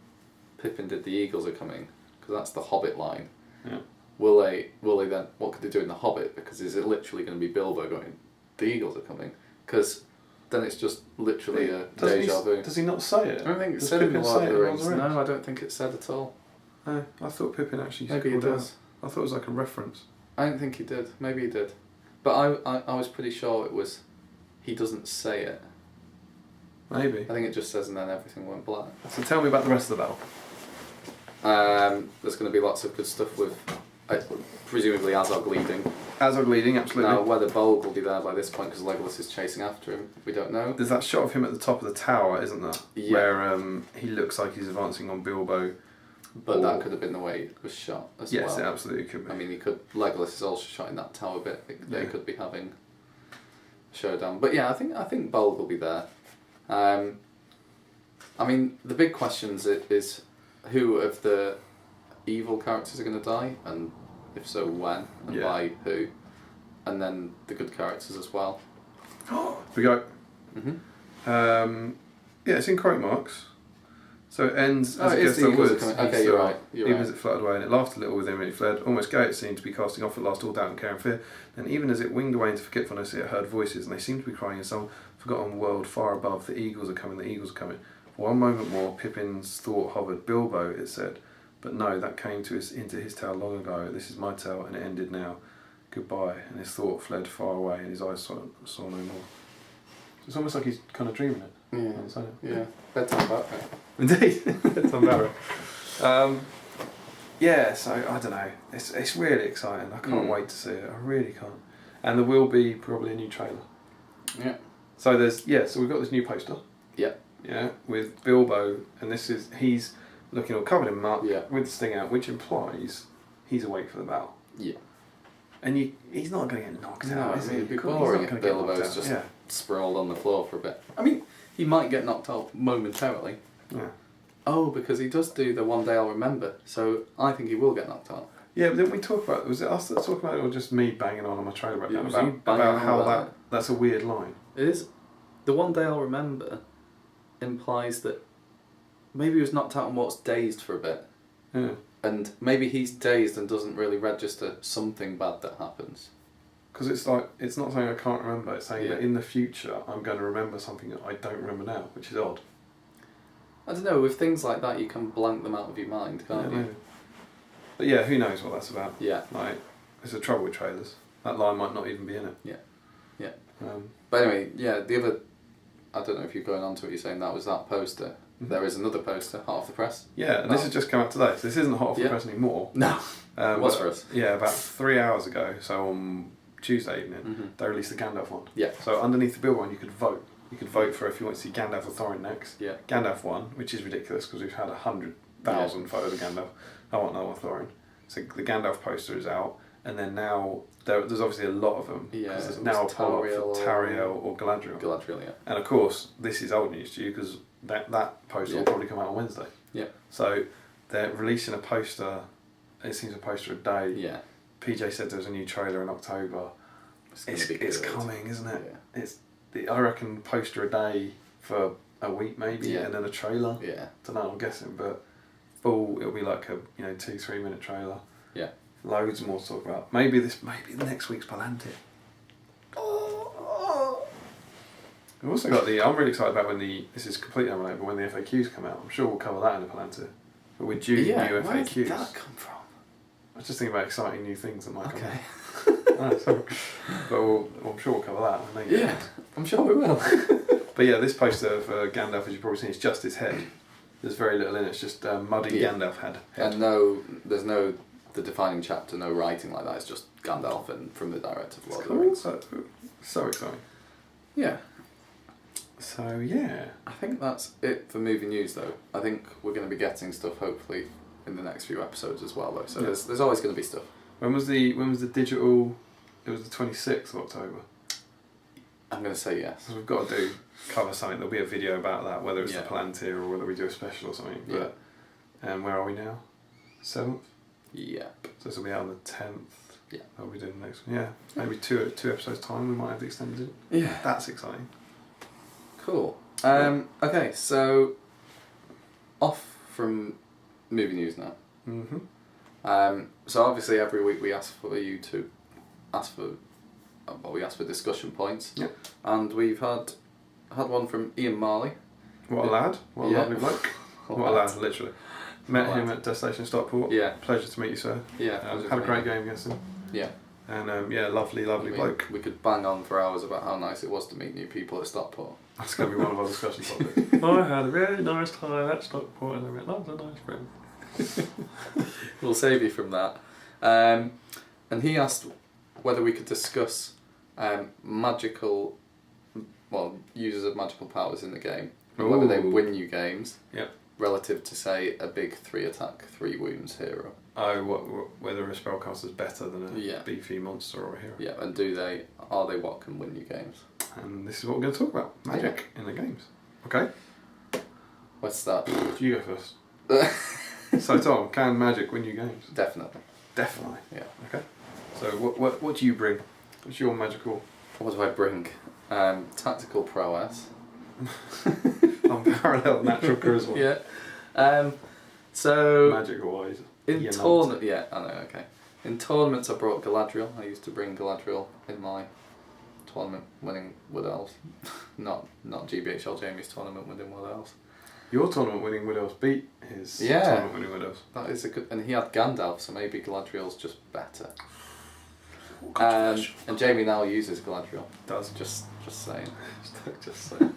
Pippin did The Eagles Are Coming, because that's the Hobbit line. Yeah. Will they then, what could they do in The Hobbit? Because is it literally going to be Bilbo going, the Eagles are coming? Because then it's just literally a deja vu. Does he not say it? I don't think it's Does said in Pippin Lord of say the it in Rings. Lord of the No, I don't think it's said at all. No, I thought Pippin actually Maybe he called does. out. I thought it was like a reference. I don't think he did. Maybe he did. But I was pretty sure it was, he doesn't say it. Maybe. I think it just says, and then everything went black. So tell me about the rest of the battle. There's going to be lots of good stuff with, presumably Azog leading. Azog leading, absolutely. Now, whether Bolg will be there by this point because Legolas is chasing after him, we don't know. There's that shot of him at the top of the tower, isn't there? Yeah. Where he looks like he's advancing on Bilbo. But that could have been the way it was shot as well. Yes, it absolutely could be. I mean, Legolas is also shot in that tower bit. They could be having a showdown. But yeah, I think Bolg will be there. I mean, the big questions is who of the evil characters are going to die, and if so, when, and by who, and then the good characters as well. We go. Mm-hmm. It's in quote marks. So it ends as it it's gets the the eagles are woods. coming. Okay, you're right. Even as it fluttered away, and it laughed a little with him, and it fled. Almost gay it seemed to be casting off at last all doubt and care and fear. And even as it winged away into forgetfulness, it heard voices, and they seemed to be crying in some forgotten world far above. The eagles are coming, the eagles are coming. For one moment more, Pippin's thought hovered. Bilbo, it said. But no, that came into his tale long ago. This is my tale, and it ended now. Goodbye. And his thought fled far away, and his eyes saw no more. So it's almost like he's kind of dreaming it. Yeah. Bedtime about it. Indeed. It's unbearable. So I don't know. It's really exciting. I can't wait to see it. I really can't. And there will be probably a new trailer. Yeah. So so we've got this new poster. Yeah. Yeah, with Bilbo, and he's looking all covered in muck with the sting out, which implies he's awake for the battle. Yeah. And he's not going to get knocked out. No, Is he? it'd be boring if Bilbo's just sprawled on the floor for a bit. I mean, he might get knocked out momentarily. Yeah. Oh, because he does do the one day I'll remember, so I think he will get knocked out. Yeah, but didn't we talk about it? Was it us that talked about it, or just me banging on my trailer breakdown was you about how about that's a weird line? It is. The one day I'll remember implies that maybe he was knocked out and what's dazed for a bit. Yeah. And maybe he's dazed and doesn't really register something bad that happens. Because it's like, it's not saying I can't remember, it's saying that in the future I'm going to remember something that I don't remember now, which is odd. I don't know, with things like that you can blank them out of your mind, can't you? Maybe. But yeah, who knows what that's about. Yeah. Like, it's the trouble with trailers. That line might not even be in it. Yeah. Yeah. But anyway, the other, I don't know if you're going on to what you're saying, that was that poster. Mm-hmm. There is another poster, hot off the press. Yeah, and this has just come out today, so this isn't hot off the press anymore. No. It was for us. Yeah, about 3 hours ago, so on Tuesday evening, they released the Gandalf one. Yeah. So underneath the Bill one, you could vote. You could vote for if you want to see Gandalf or Thorin next. Yeah. Gandalf won, which is ridiculous because we've had 100,000 photos of Gandalf. I want no more Thorin. So the Gandalf poster is out, and then now there's obviously a lot of them. Yeah. There's now a poll for Tariel or Galadriel. Galadriel, yeah. And of course, this is old news to you because that poster will probably come out on Wednesday. Yeah. So they're releasing a poster. It seems a poster a day. Yeah. PJ said there was a new trailer in October. It's coming, isn't it? Yeah. I reckon poster a day for a week maybe, and then a trailer. Yeah. Don't know. I'm guessing, but it'll be like a 2-3 minute trailer. Yeah. Loads more to talk about. Maybe next week's Palantir. We've also got I'm really excited about this is completely unrelated, but when the FAQs come out, I'm sure we'll cover that in the Palantir. But we're due new FAQs. Where did that come from? I was just thinking about exciting new things that might come out. Okay. But I'm sure we'll cover that. Yeah, I'm sure we will. But yeah, this poster for Gandalf, as you've probably seen, is just his head. There's very little in it. It's just muddy Gandalf head. And there's no the defining chapter, no writing like that. It's just Gandalf and from the director of Lord of the Rings. So exciting. Yeah. So yeah. I think that's it for movie news, though. I think we're going to be getting stuff hopefully in the next few episodes as well, though. So there's always going to be stuff. When was the digital? It was the 26th of October. I'm going to say yes. So we've got to cover something. There'll be a video about that, whether it's the Yeah. Palantir or whether we do a special or something. But, and where are we now? 7th? Yeah. So this will be out on the 10th. Yeah. That'll be doing the next one. Yeah. Maybe two episodes time we might have the extended. Yeah. That's exciting. Cool. Okay, so off from movie news now. Mm-hmm. So obviously every week we ask for you to ask for discussion points. Yeah. And we've had one from Ian Marley. What a lad. What a lovely bloke. What a lad, literally. Met him at Destination Stockport. Yeah. Pleasure to meet you, sir. Yeah. Had a great game against him. Yeah. And lovely bloke. We could bang on for hours about how nice it was to meet new people at Stockport. That's going to be one of our discussion topics. I had a really nice time at Stockport and I met lots of nice friends. We'll save you from that. And he asked whether we could discuss users of magical powers in the game. And whether they win you games. Yep. Relative to, say, a big 3 attack, 3 wounds hero. Oh, whether a spellcaster is better than a beefy monster or a hero. Yeah, and are they what can win you games? And this is what we're going to talk about. Magic in the games. Okay? Let's start. You go first. So Tom, can magic win you games? Definitely. Definitely. Yeah. Okay. So what do you bring? What's your magical? What do I bring? Tactical prowess. Unparalleled natural charisma. Yeah. So magic wise. In tournament, I know. Okay. In tournaments, I brought Galadriel. I used to bring Galadriel in my tournament winning Wood Elves. not GBHL Jamie's tournament winning Wood Elves. Your tournament winning Wood Elves beat his tournament winning Wood Elves. That is a good, and he had Gandalf, so maybe Galadriel's just better. And Jamie now uses Galadriel. Does just saying. just saying.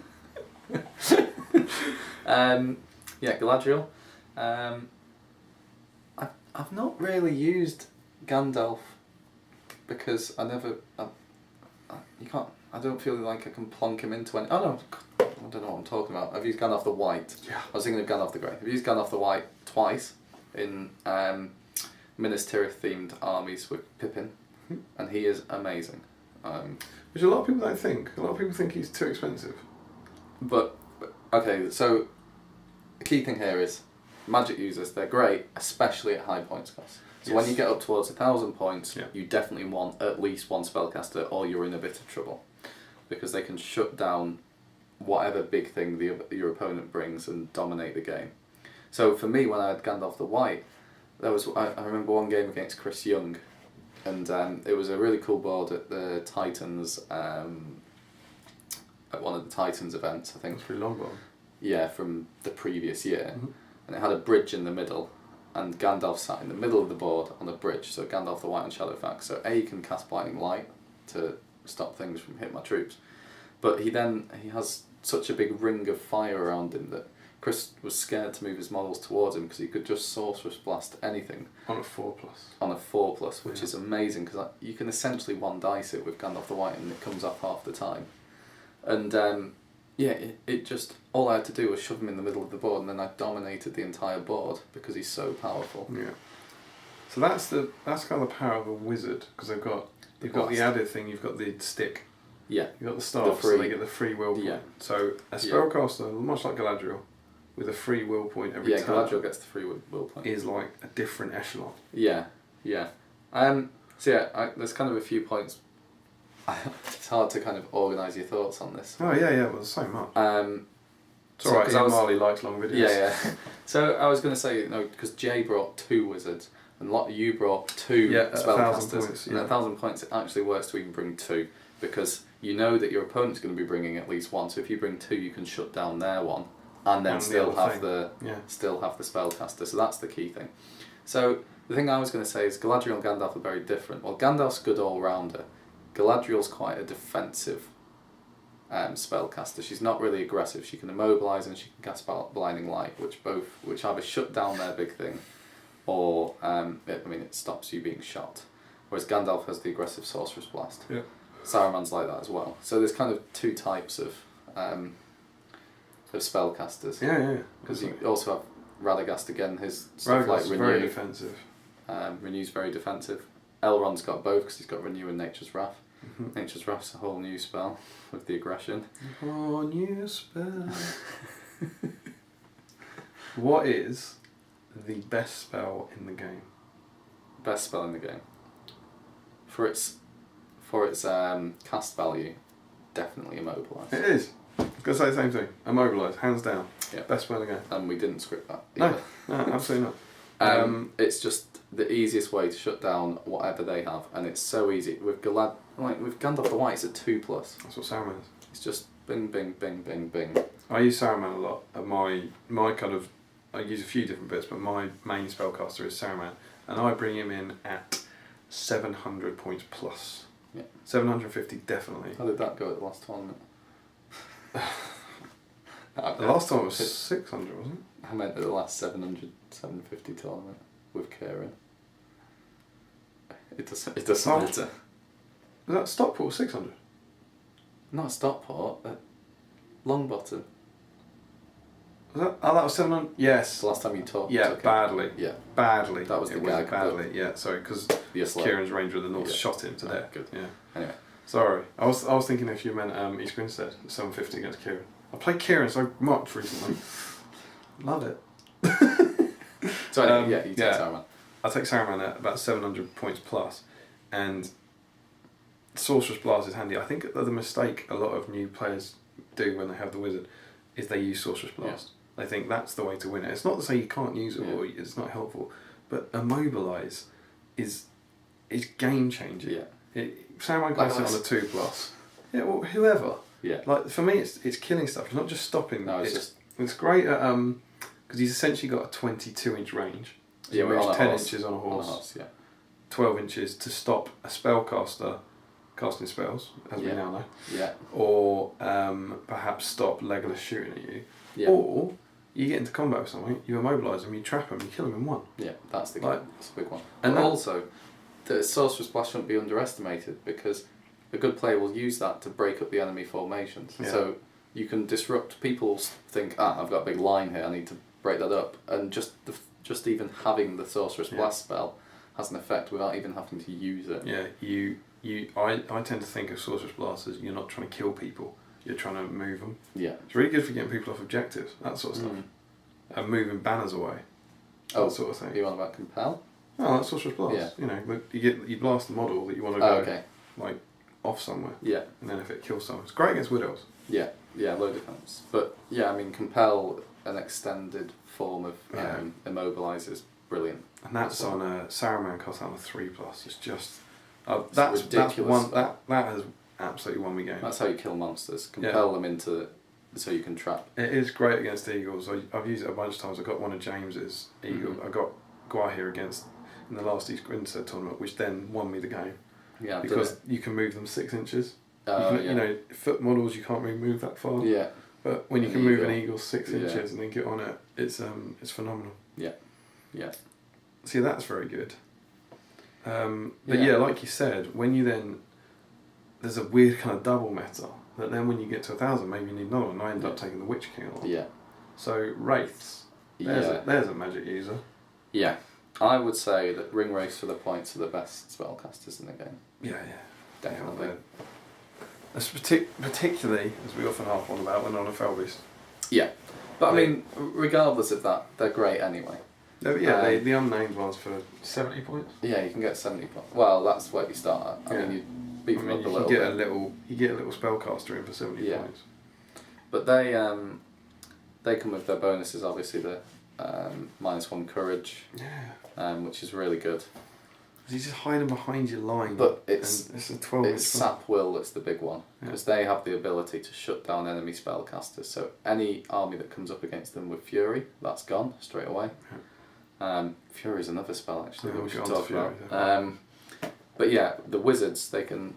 Galadriel. I've not really used Gandalf because I don't feel like I can plonk him into any. Oh no, I don't know what I'm talking about. I've used Gandalf the White. Yeah. I was thinking of Gandalf the Grey. I've used Gandalf the White twice in Minas Tirith themed armies with Pippin, and he is amazing. Which a lot of people don't think. A lot of people think he's too expensive. But okay, so the key thing here is magic users, they're great, especially at high points cost. So when you get up towards 1,000 points, you definitely want at least one spellcaster or you're in a bit of trouble. Because they can shut down whatever big thing your opponent brings and dominate the game. So for me, when I had Gandalf the White, I remember one game against Chris Young, and it was a really cool board at the Titans, at one of the Titans events, I think. It's pretty long board. Yeah, from the previous year. Mm-hmm. And it had a bridge in the middle, and Gandalf sat in the middle of the board on the bridge, so Gandalf the White and Shadowfax. So A can cast Blinding Light to stop things from hitting my troops, but he has such a big ring of fire around him that Chris was scared to move his models towards him because he could just Sorceress Blast anything. On a 4+. On a 4+, which is amazing because you can essentially one dice it with Gandalf the White and it comes off half the time. And it just, all I had to do was shove him in the middle of the board and then I dominated the entire board because he's so powerful. Yeah. So that's kind of the power of a wizard because you've got the added thing, you've got the stick. Yeah. You've got the staff, so they get the free will point. Yeah. So a spellcaster, much like Galadriel, with a free will point every time. Yeah, Galadriel gets the free will point. Is like a different echelon. Yeah, yeah. There's kind of a few points. It's hard to kind of organise your thoughts on this. Oh yeah, well there's so much. It's alright, Ian Marley likes long videos. Yeah. So I was going to say, because Jay brought 2 wizards, and you brought 2 spellcasters. And at 1,000 points, it actually works to even bring 2, because you know that your opponent's going to be bringing at least 1. So if you bring 2, you can shut down their one, and then still have the spellcaster. So that's the key thing. So the thing I was going to say is Galadriel and Gandalf are very different. Well, Gandalf's good all rounder. Galadriel's quite a defensive spellcaster. She's not really aggressive. She can immobilise and she can cast Blinding Light, which either shut down their big thing, or it stops you being shot. Whereas Gandalf has the aggressive Sorceress Blast. Yeah. Saruman's like that as well. So there's kind of 2 types of spellcasters. Yeah. Because you also have Radagast again. His stuff like Renew. Very defensive. Renew's very defensive. Elrond's got both because he's got Renew and Nature's Wrath. Mm-hmm. Nature's Wrath's a whole new spell with the aggression. A whole new spell. What is the best spell in the game? Best spell in the game. For its cast value, definitely Immobilise. It is. I was going to say the same thing. Immobilise, hands down. Yeah. Best spell in the game. And we didn't script that No, either. absolutely not. It's just the easiest way to shut down whatever they have, and it's so easy. With Gandalf the White, it's a 2+. That's what Saruman is. It's just bing, bing, bing, bing, bing. I use Saruman a lot. My kind of, I use a few different bits, but my main spellcaster is Saruman, and I bring him in at 700 points plus. Yeah. 750 definitely. How did that go at the last tournament? The last time it was 600, wasn't it? I meant at the last 750 tournament with Kieran. It doesn't matter. Was that Stockport 600? Not Stockport, at Longbottom. That was 700? Yes. The last time you talked. Yeah, badly. Yeah. Badly. That was the guy. gag. Badly, yeah, sorry, because Kieran's Ranger of the North shot him to death. Good. Yeah. Anyway. Sorry. I was thinking if you meant East Grinstead, 750 against Kieran. I played Kieran so much recently. Love it. So anyway, you take Saruman. I take Saruman at about 700 points plus, and Sorceress Blast is handy. I think the mistake a lot of new players do when they have the wizard is they use Sorceress Blast. Yeah. They think that's the way to win it. It's not to say you can't use it or it's not helpful, but Immobilise is game changing. Yeah. Saruman plays it on a 2+. Yeah, well, whoever. Yeah. Like for me, it's killing stuff. It's not just stopping. No, it's great at because he's essentially got a 22-inch range. So he moves 10 inches on a horse. 12 inches to stop a spellcaster casting spells, as we now know. Yeah. Or perhaps stop Legolas shooting at you. Yeah. Or you get into combat with someone, you immobilise them, you trap them, you kill them in one. Yeah, that's the big one. And also, the Sorcerer's Blast shouldn't be underestimated because a good player will use that to break up the enemy formations. Yeah. So you can disrupt. People think, I've got a big line here, I need to break that up, and just even having the Sorcerer's Blast spell has an effect without even having to use it. Yeah, I tend to think of Sorcerer's Blast as you're not trying to kill people, you're trying to move them. Yeah. It's really good for getting people off objectives, that sort of stuff. And moving banners away, that sort of thing. You want about Compel? Oh, that's Sorcerer's Blast. Yeah. You know, you blast the model that you want to go like off somewhere. Yeah. And then if it kills someone, it's great against widows. Yeah, low defense. But yeah, I mean, Compel, an extended form of Immobilise is brilliant. And that's on Saruman costs on a 3+. It's just that's ridiculous. That has absolutely won me game. That's how you kill monsters. Compel them into so you can trap. It is great against eagles. I've used it a bunch of times. I got one of James's eagle. I got Gwahir against in the last East Grinstead tournament, which then won me the game. Yeah, because you can move them 6 inches. You know, foot models you can't really move that far. Yeah. But when you An can move eagle. an eagle 6 Yeah. inches and then get on it, it's phenomenal. Yeah. See, that's very good. But Yeah. yeah, like you said, when you then there's a weird kind of double meta that then when you get to 1,000, maybe you need another one. And I end up taking the Witch King along. Yeah. So wraiths. There's a magic user. Yeah. I would say that ring wraiths for the points are the best spellcasters in the game. Yeah. Definitely. That's particularly, as we often harp on about, when on a fell beast. Yeah. But I mean, regardless of that, they're great anyway. The unnamed ones for 70 points. Yeah, you can get 70 points. Well, that's where you start at. I mean, you beef them up a little bit. You get a little spellcaster in for 70 points. But they come with their bonuses, obviously the -1 courage, which is really good. You just hide them behind your line. But it's a 12 It's sap will that's the big one, because they have the ability to shut down enemy spellcasters. So any army that comes up against them with Fury, that's gone straight away. Fury is another spell actually that we should talk about. But yeah, the wizards, they can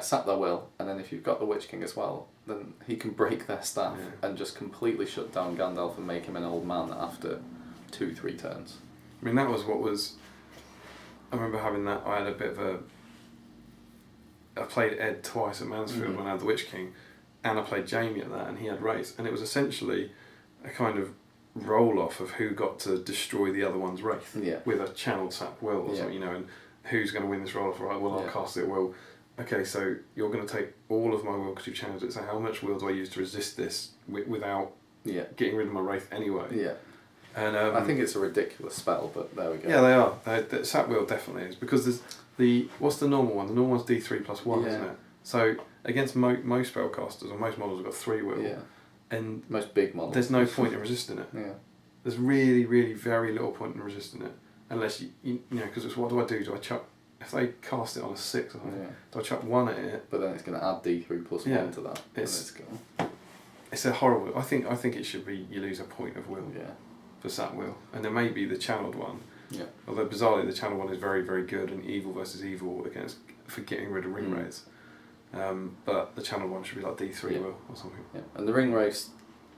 sap their will, and then if you've got the Witch King as well, then he can break their staff and just completely shut down Gandalf and make him an old man after 2-3 turns. I mean, that was what was... I remember having that. I had a bit of I played Ed twice at Mansfield when I had the Witch King, and I played Jamie at that, and he had Wraith, and it was essentially a kind of roll-off of who got to destroy the other one's Wraith with a channeled sap will or something, and who's going to win this roll-off, right? Well, I'll cast it will. Okay, so you're going to take all of my will because you've channeled it, so how much will do I use to resist this without getting rid of my Wraith anyway? Yeah. And I think it's a ridiculous spell, but there we go. Yeah, they are. The sap wheel definitely is, because there's what's the normal one? The normal one's D3 plus 1, isn't it? So against most spellcasters or most models have got 3 will. Yeah. And most big models. There's no point in resisting it. Yeah. There's really, really very little point in resisting it, unless you know, because it's what do I do? Do I chuck? If they cast it on a 6 or something, do I chuck 1 at it? But then it's going to add D3 plus 1 to that. It's a horrible. I think it should be you lose a point of will. Yeah. For sap will, and there may be the channeled one. Yeah. Although bizarrely, the channeled one is very, very good and evil versus evil for getting rid of ring wraiths. But the channeled one should be like D3 will or something. Yeah. And the ring wraiths,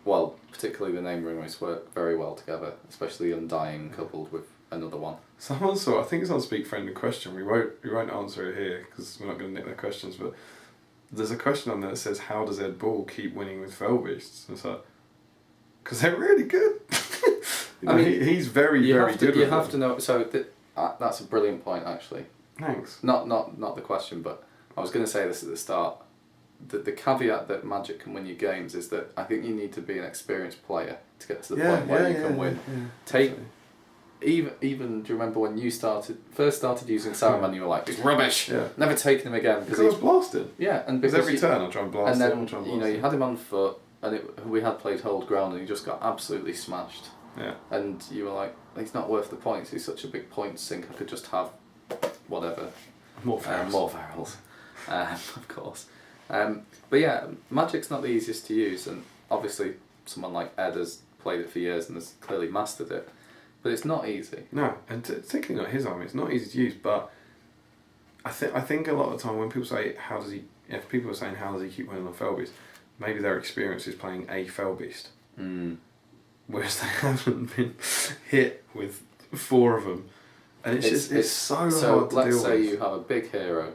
well, particularly the name ring wraiths, work very well together, especially Undying coupled with another one. Someone saw, I think it's on Speak Friend, a question. We won't answer it here because we're not going to nick their questions. But there's a question on there that says, "How does Ed Ball keep winning with fell beasts?" And it's like, because they're really good. I mean, he's very good. You have to know. So that's a brilliant point, actually. Thanks. Not the question, but I was going to say this at the start. The caveat that Magic can win you games is that I think you need to be an experienced player to get to the point where you can win. Yeah, even do you remember when you first started using Saruman? You were like, "It's rubbish. Yeah. Never taking him again." Because I was blasted. Yeah, and because every turn I try and blast him. And then you had him on foot, and we had played Hold Ground, and he just got absolutely smashed. Yeah. And you were like, he's not worth the points. He's such a big point sink. I could just have whatever. More ferals. More ferals. Of course. But yeah, Magic's not the easiest to use, and obviously someone like Ed has played it for years and has clearly mastered it. But it's not easy. No, and particularly not his army. It's not easy to use, but I think a lot of the time when people say, if people are saying, how does he keep winning on fell beast, maybe their experience is playing a fell beast. Whereas they haven't been hit with 4 of them. And it's so hard to deal with. So let's say you have a big hero.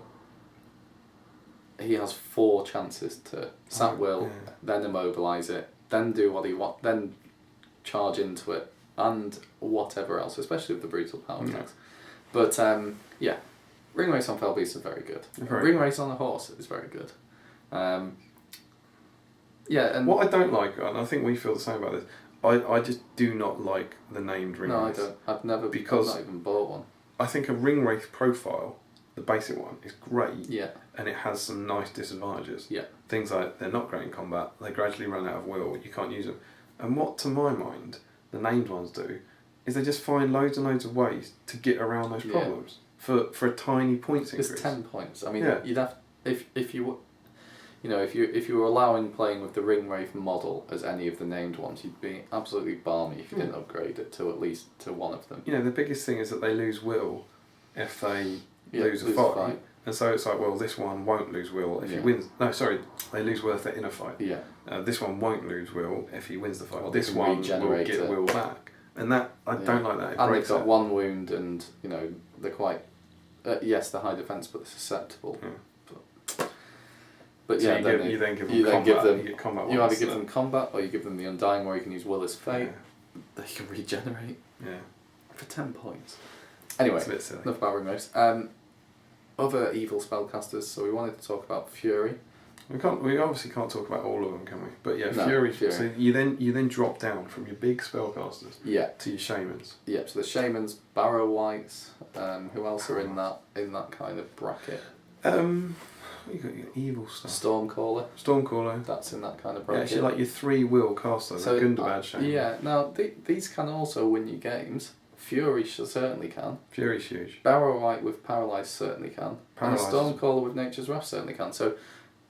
He has 4 chances to sap will, then immobilise it, then do what he wants, then charge into it, and whatever else, especially with the brutal power attacks. But ring race on fell beasts are very good. Ring race on a horse is very good. And what I don't like, and I think we feel the same about this, I just do not like the named ring wraiths. No, I don't. I've not even bought one. I think a ring wraith profile, the basic one, is great. Yeah. And it has some nice disadvantages. Yeah. Things like they're not great in combat, they gradually run out of will, you can't use them. And what, to my mind, the named ones do, is they just find loads and loads of ways to get around those problems for a tiny points increase. It's 10 points. I mean, you'd have if you were allowing playing with the ring wraith model as any of the named ones, you'd be absolutely balmy if you didn't upgrade it to at least to one of them. The biggest thing is that they lose will if they lose a fight. And so it's like, well, this one won't lose will if he wins. No, sorry, they lose will if they're in a fight. Yeah. This one won't lose will if he wins the fight. Well, this one will get will back. And that, I don't like that. And they've got one wound and, they're quite... yes, they're high defence, but they're susceptible. Yeah. But so yeah, you then give them combat. You either give them combat or you give them the Undying where you can use will as fate. Yeah. They can regenerate. Yeah. For 10 points. Anyway, it's a bit silly. Enough about ringmates. Other evil spellcasters, so we wanted to talk about Fury. We obviously can't talk about all of them, can we? But yeah, No, Fury. Fury. So you then drop down from your big spellcasters. Yeah. To your shamans. Yeah. So the shamans, Barrow Whites. Who else are in that kind of bracket? You got your evil stuff. Stormcaller. That's in that kind of bracket. Yeah, actually, like your 3-will caster, so the Gundabad shaman. Yeah. Now these can also win you games. Fury certainly can. Fury's huge. Barrow White with Paralyze certainly can. Paralyze. And Stormcaller with Nature's Wrath certainly can. So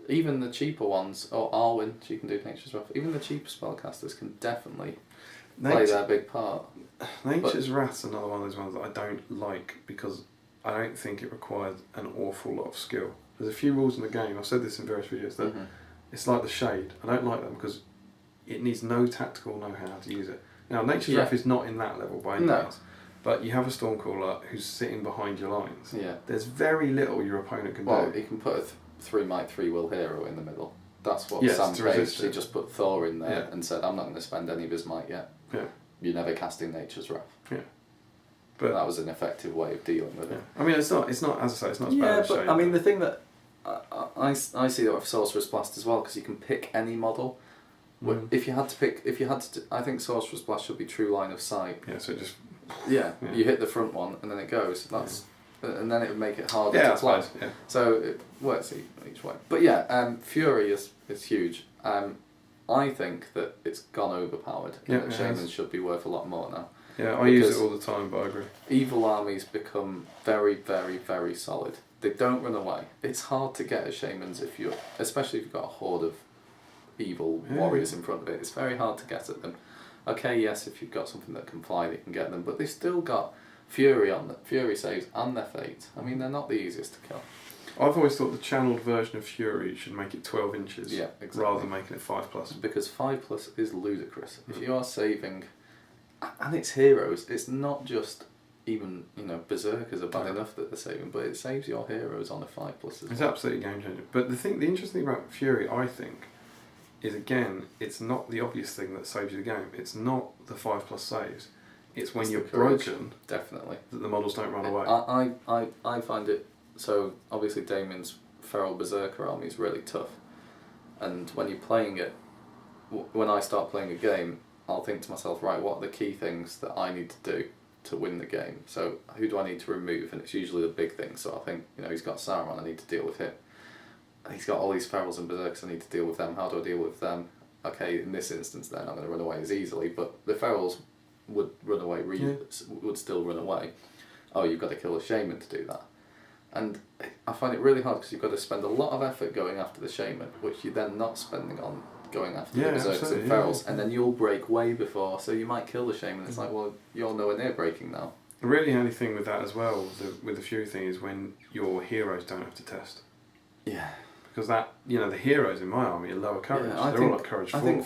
even the cheaper ones, or Arwen, she can do Nature's Wrath. Even the cheaper spellcasters can definitely play their big part. Nature's Wrath's another one of those ones that I don't like because I don't think it requires an awful lot of skill. There's a few rules in the game, I've said this in various videos, that it's like the Shade. I don't like them because it needs no tactical know-how to use it. Now, Nature's Wrath is not in that level by any means, but you have a Stormcaller who's sitting behind your lines. Yeah. There's very little your opponent can do. Well, you can put a 3 might 3 will hero in the middle. That's what Sam Page, he just put Thor in there and said, I'm not going to spend any of his might yet. Yeah. You're never casting Nature's Wrath. Yeah. But that was an effective way of dealing with it. I mean, it's not, as I say, it's not as bad as Shade. I mean, the thing that I see that with Sorcerer's Blast as well, because you can pick any model. If you had to, I think Sorcerer's Blast should be true line of sight. Yeah, so just... Yeah, you hit the front one and then it goes. And then it would make it harder to play. Yeah. So it works each way. But yeah, Fury is huge. I think that it's gone overpowered and that Shamans should be worth a lot more now. Yeah, I use it all the time, but I agree. Evil armies become very, very, very solid. They don't run away. It's hard to get a Shamans especially if you've got a horde of evil warriors in front of it. It's very hard to get at them. Okay, yes, if you've got something that can fly, they can get them, but they've still got Fury saves and their fate. I mean, they're not the easiest to kill. I've always thought the channeled version of Fury should make it 12 inches rather than making it 5+. Because 5+ is ludicrous. If you are saving, and it's heroes, it's not just even, Berserkers are bad enough that they're saving, but it saves your heroes on a 5+ as well. It's absolutely game changing. But the interesting thing about Fury, I think, is again, it's not the obvious thing that saves you the game. It's not the 5+ saves. It's when you're broken, definitely, that the models don't run away. I find it, so obviously Damian's Feral Berserker army is really tough. And when you're playing it, when I start playing a game, I'll think to myself, right, what are the key things that I need to do to win the game? So who do I need to remove? And it's usually the big things. So I think, he's got Sauron, I need to deal with him. He's got all these Ferals and Berserkers, I need to deal with them. How do I deal with them? Okay, in this instance then, I'm going to run away as easily, but the Ferals would run away, would still run away. Oh, you've got to kill a Shaman to do that. And I find it really hard because you've got to spend a lot of effort going after the Shaman, which you're then not spending on going after the Berserkers and Ferals, and then you'll break way before, so you might kill the Shaman. It's like, well, you're nowhere near breaking now. The really handy thing with that as well, with the Fury thing, is when your heroes don't have to test. Yeah. Because the heroes in my army are lower courage. Yeah, They're all like courage 4. I think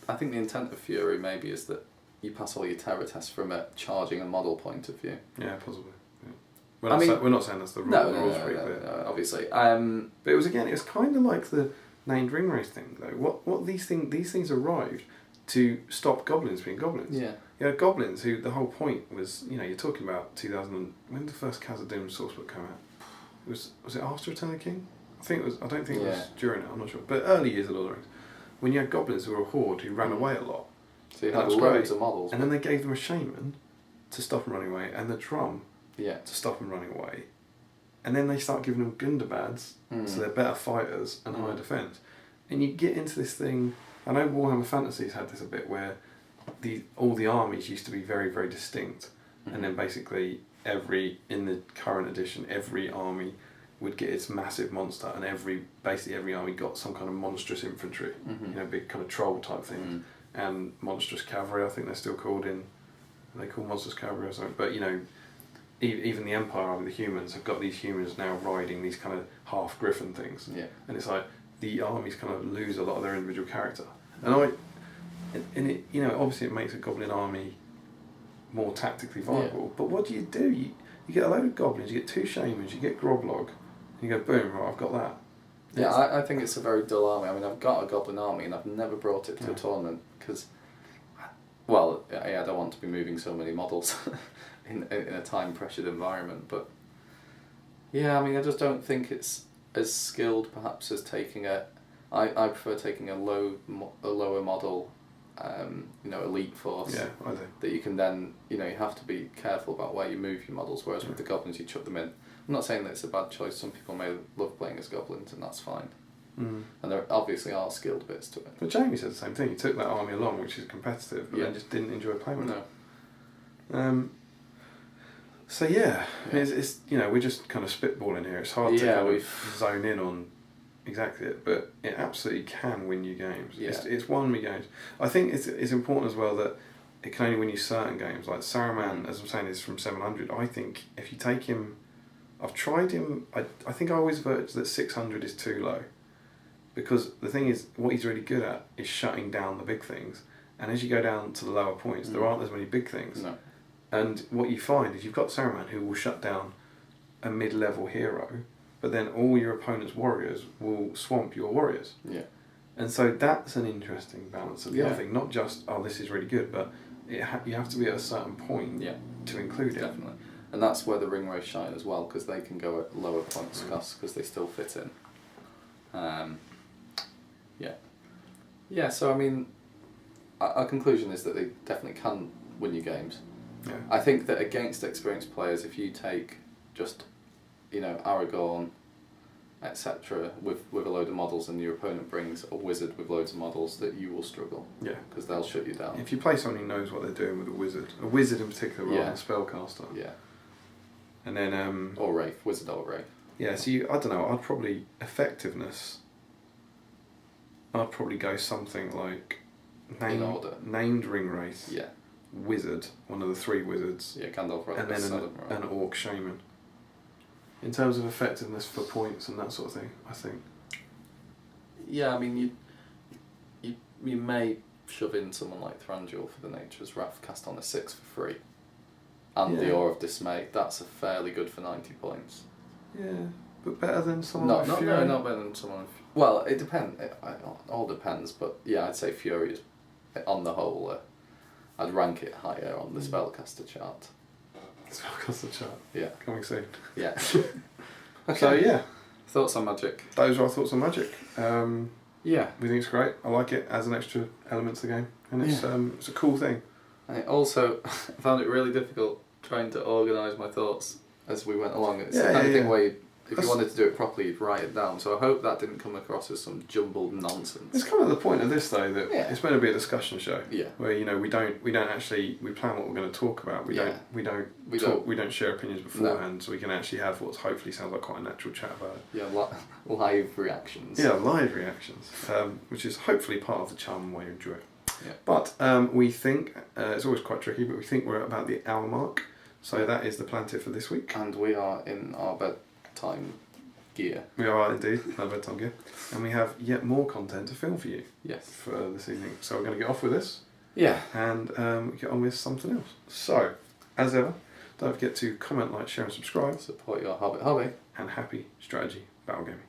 I think the intent of Fury maybe is that you pass all your terror tests from a charging a model point of view. Yeah, possibly. Yeah. We're not saying that's the rule. No, obviously. But it was kind of like the named ring race thing though. What these things arrived to stop goblins being goblins. Yeah. You had goblins who the whole point was, you're talking about 2000. When did the first Khazad-dûm sourcebook come out? Was it after Return of the King? I don't think it was during it. I'm not sure. But early years of Lord of the Rings, when you had goblins who were a horde who ran away a lot. So you had loads of models. And then they gave them a shaman to stop them running away, and the drum to stop them running away. And then they start giving them Gundabads, so they're better fighters and higher defence. And you get into this thing. I know Warhammer Fantasy's had this a bit where all the armies used to be very, very distinct, and then basically in the current edition, every army would get its massive monster, and every army got some kind of monstrous infantry, big kind of troll type thing, and monstrous cavalry. I think they're still called monstrous cavalry or something. But even the Empire Army, the humans, have got these humans now riding these kind of half griffin things. Yeah. And it's like the armies kind of lose a lot of their individual character. And it, you know, obviously it makes a goblin army more tactically viable. Yeah. But what do? You get a load of goblins, you get 2 shamans, you get Groblog, and you go boom, right, I've got that. Yeah, I think it's a very dull army. I mean, I've got a goblin army and I've never brought it to a tournament because, well, I don't want to be moving so many models in a time-pressured environment. But yeah, I mean, I just don't think it's as skilled perhaps as taking I prefer taking a lower model, you know, elite force. Yeah, I do. That you can then, you know, you have to be careful about where you move your models, whereas with the goblins you chuck them in. I'm not saying that it's a bad choice. Some people may love playing as goblins, and that's fine. And there obviously are skilled bits to it. But Jamie said the same thing. He took that army along, which is competitive, but then just didn't enjoy playing with it. So yeah, it's you know, we're just kind of spitballing here. It's hard to kind of zone in on exactly it, but it absolutely can win you games. Yeah. It's won me games. I think it's important as well that it can only win you certain games. Like Saruman, as I'm saying, is from 700. I think if you take him, I've tried him. I think I always vote that 600 is too low, because the thing is, what he's really good at is shutting down the big things. And as you go down to the lower points, there aren't as many big things. No. And what you find is you've got Saruman who will shut down a mid-level hero, but then all your opponent's warriors will swamp your warriors. Yeah. And so that's an interesting balance of the other thing. Not just, oh, this is really good, but you have to be at a certain point to include it. Definitely. And that's where the ring race shine as well, because they can go at lower points costs because they still fit in. Yeah, so I mean, our conclusion is that they definitely can win you games. Yeah. I think that against experienced players, if you take just, you know, Aragorn, etc., with a load of models, and your opponent brings a wizard with loads of models, that you will struggle. Yeah. Because they'll shut you down. If you play someone who knows what they're doing with a wizard in particular, rather than a spellcaster. Yeah. And then or Wraith, wizard or Wraith. Yeah, so I don't know, I'd probably effectiveness. I'd probably go something like named ring wraith. Yeah. Wizard, one of the 3 wizards. Yeah, Gandalf, and then an orc shaman. In terms of effectiveness for points and that sort of thing, I think. Yeah, I mean, you may shove in someone like Thranduil for the Nature's Wrath cast on a 6 for free. And the Awe of Dismay, that's a fairly good for 90 points. Yeah, but better than someone like Fury? No, not better than someone. Well, it depends. It all depends, but yeah, I'd say Fury is, on the whole, I'd rank it higher on the spellcaster chart. Spellcaster chart? Yeah. Coming soon. Yeah. Okay. So yeah. Thoughts on Magic? Those are our thoughts on Magic. Yeah. We think it's great. I like it as an extra element to the game. And it's a cool thing. And I also found it really difficult trying to organise my thoughts as we went along. It's the kind of thing where if you wanted to do it properly, you'd write it down. So I hope that didn't come across as some jumbled nonsense. It's kind of the point of this, though, that it's meant to be a discussion show. Yeah. Where we don't actually plan what we're going to talk about. We don't share opinions beforehand, so we can actually have what hopefully sounds like quite a natural chat about it. Yeah, live reactions. Yeah, live reactions, which is hopefully part of the charm and why you enjoy it. Yeah. But we think it's always quite tricky, but we think we're at about the hour mark. So that is the Palantir for this week. And we are in our bedtime gear. We are indeed, our bedtime gear. And we have yet more content to film for you. Yes. For this evening. So we're going to get off with this. Yeah. And get on with something else. So, as ever, don't forget to comment, like, share and subscribe. Support your Hobbit hobby. And happy strategy battle gaming.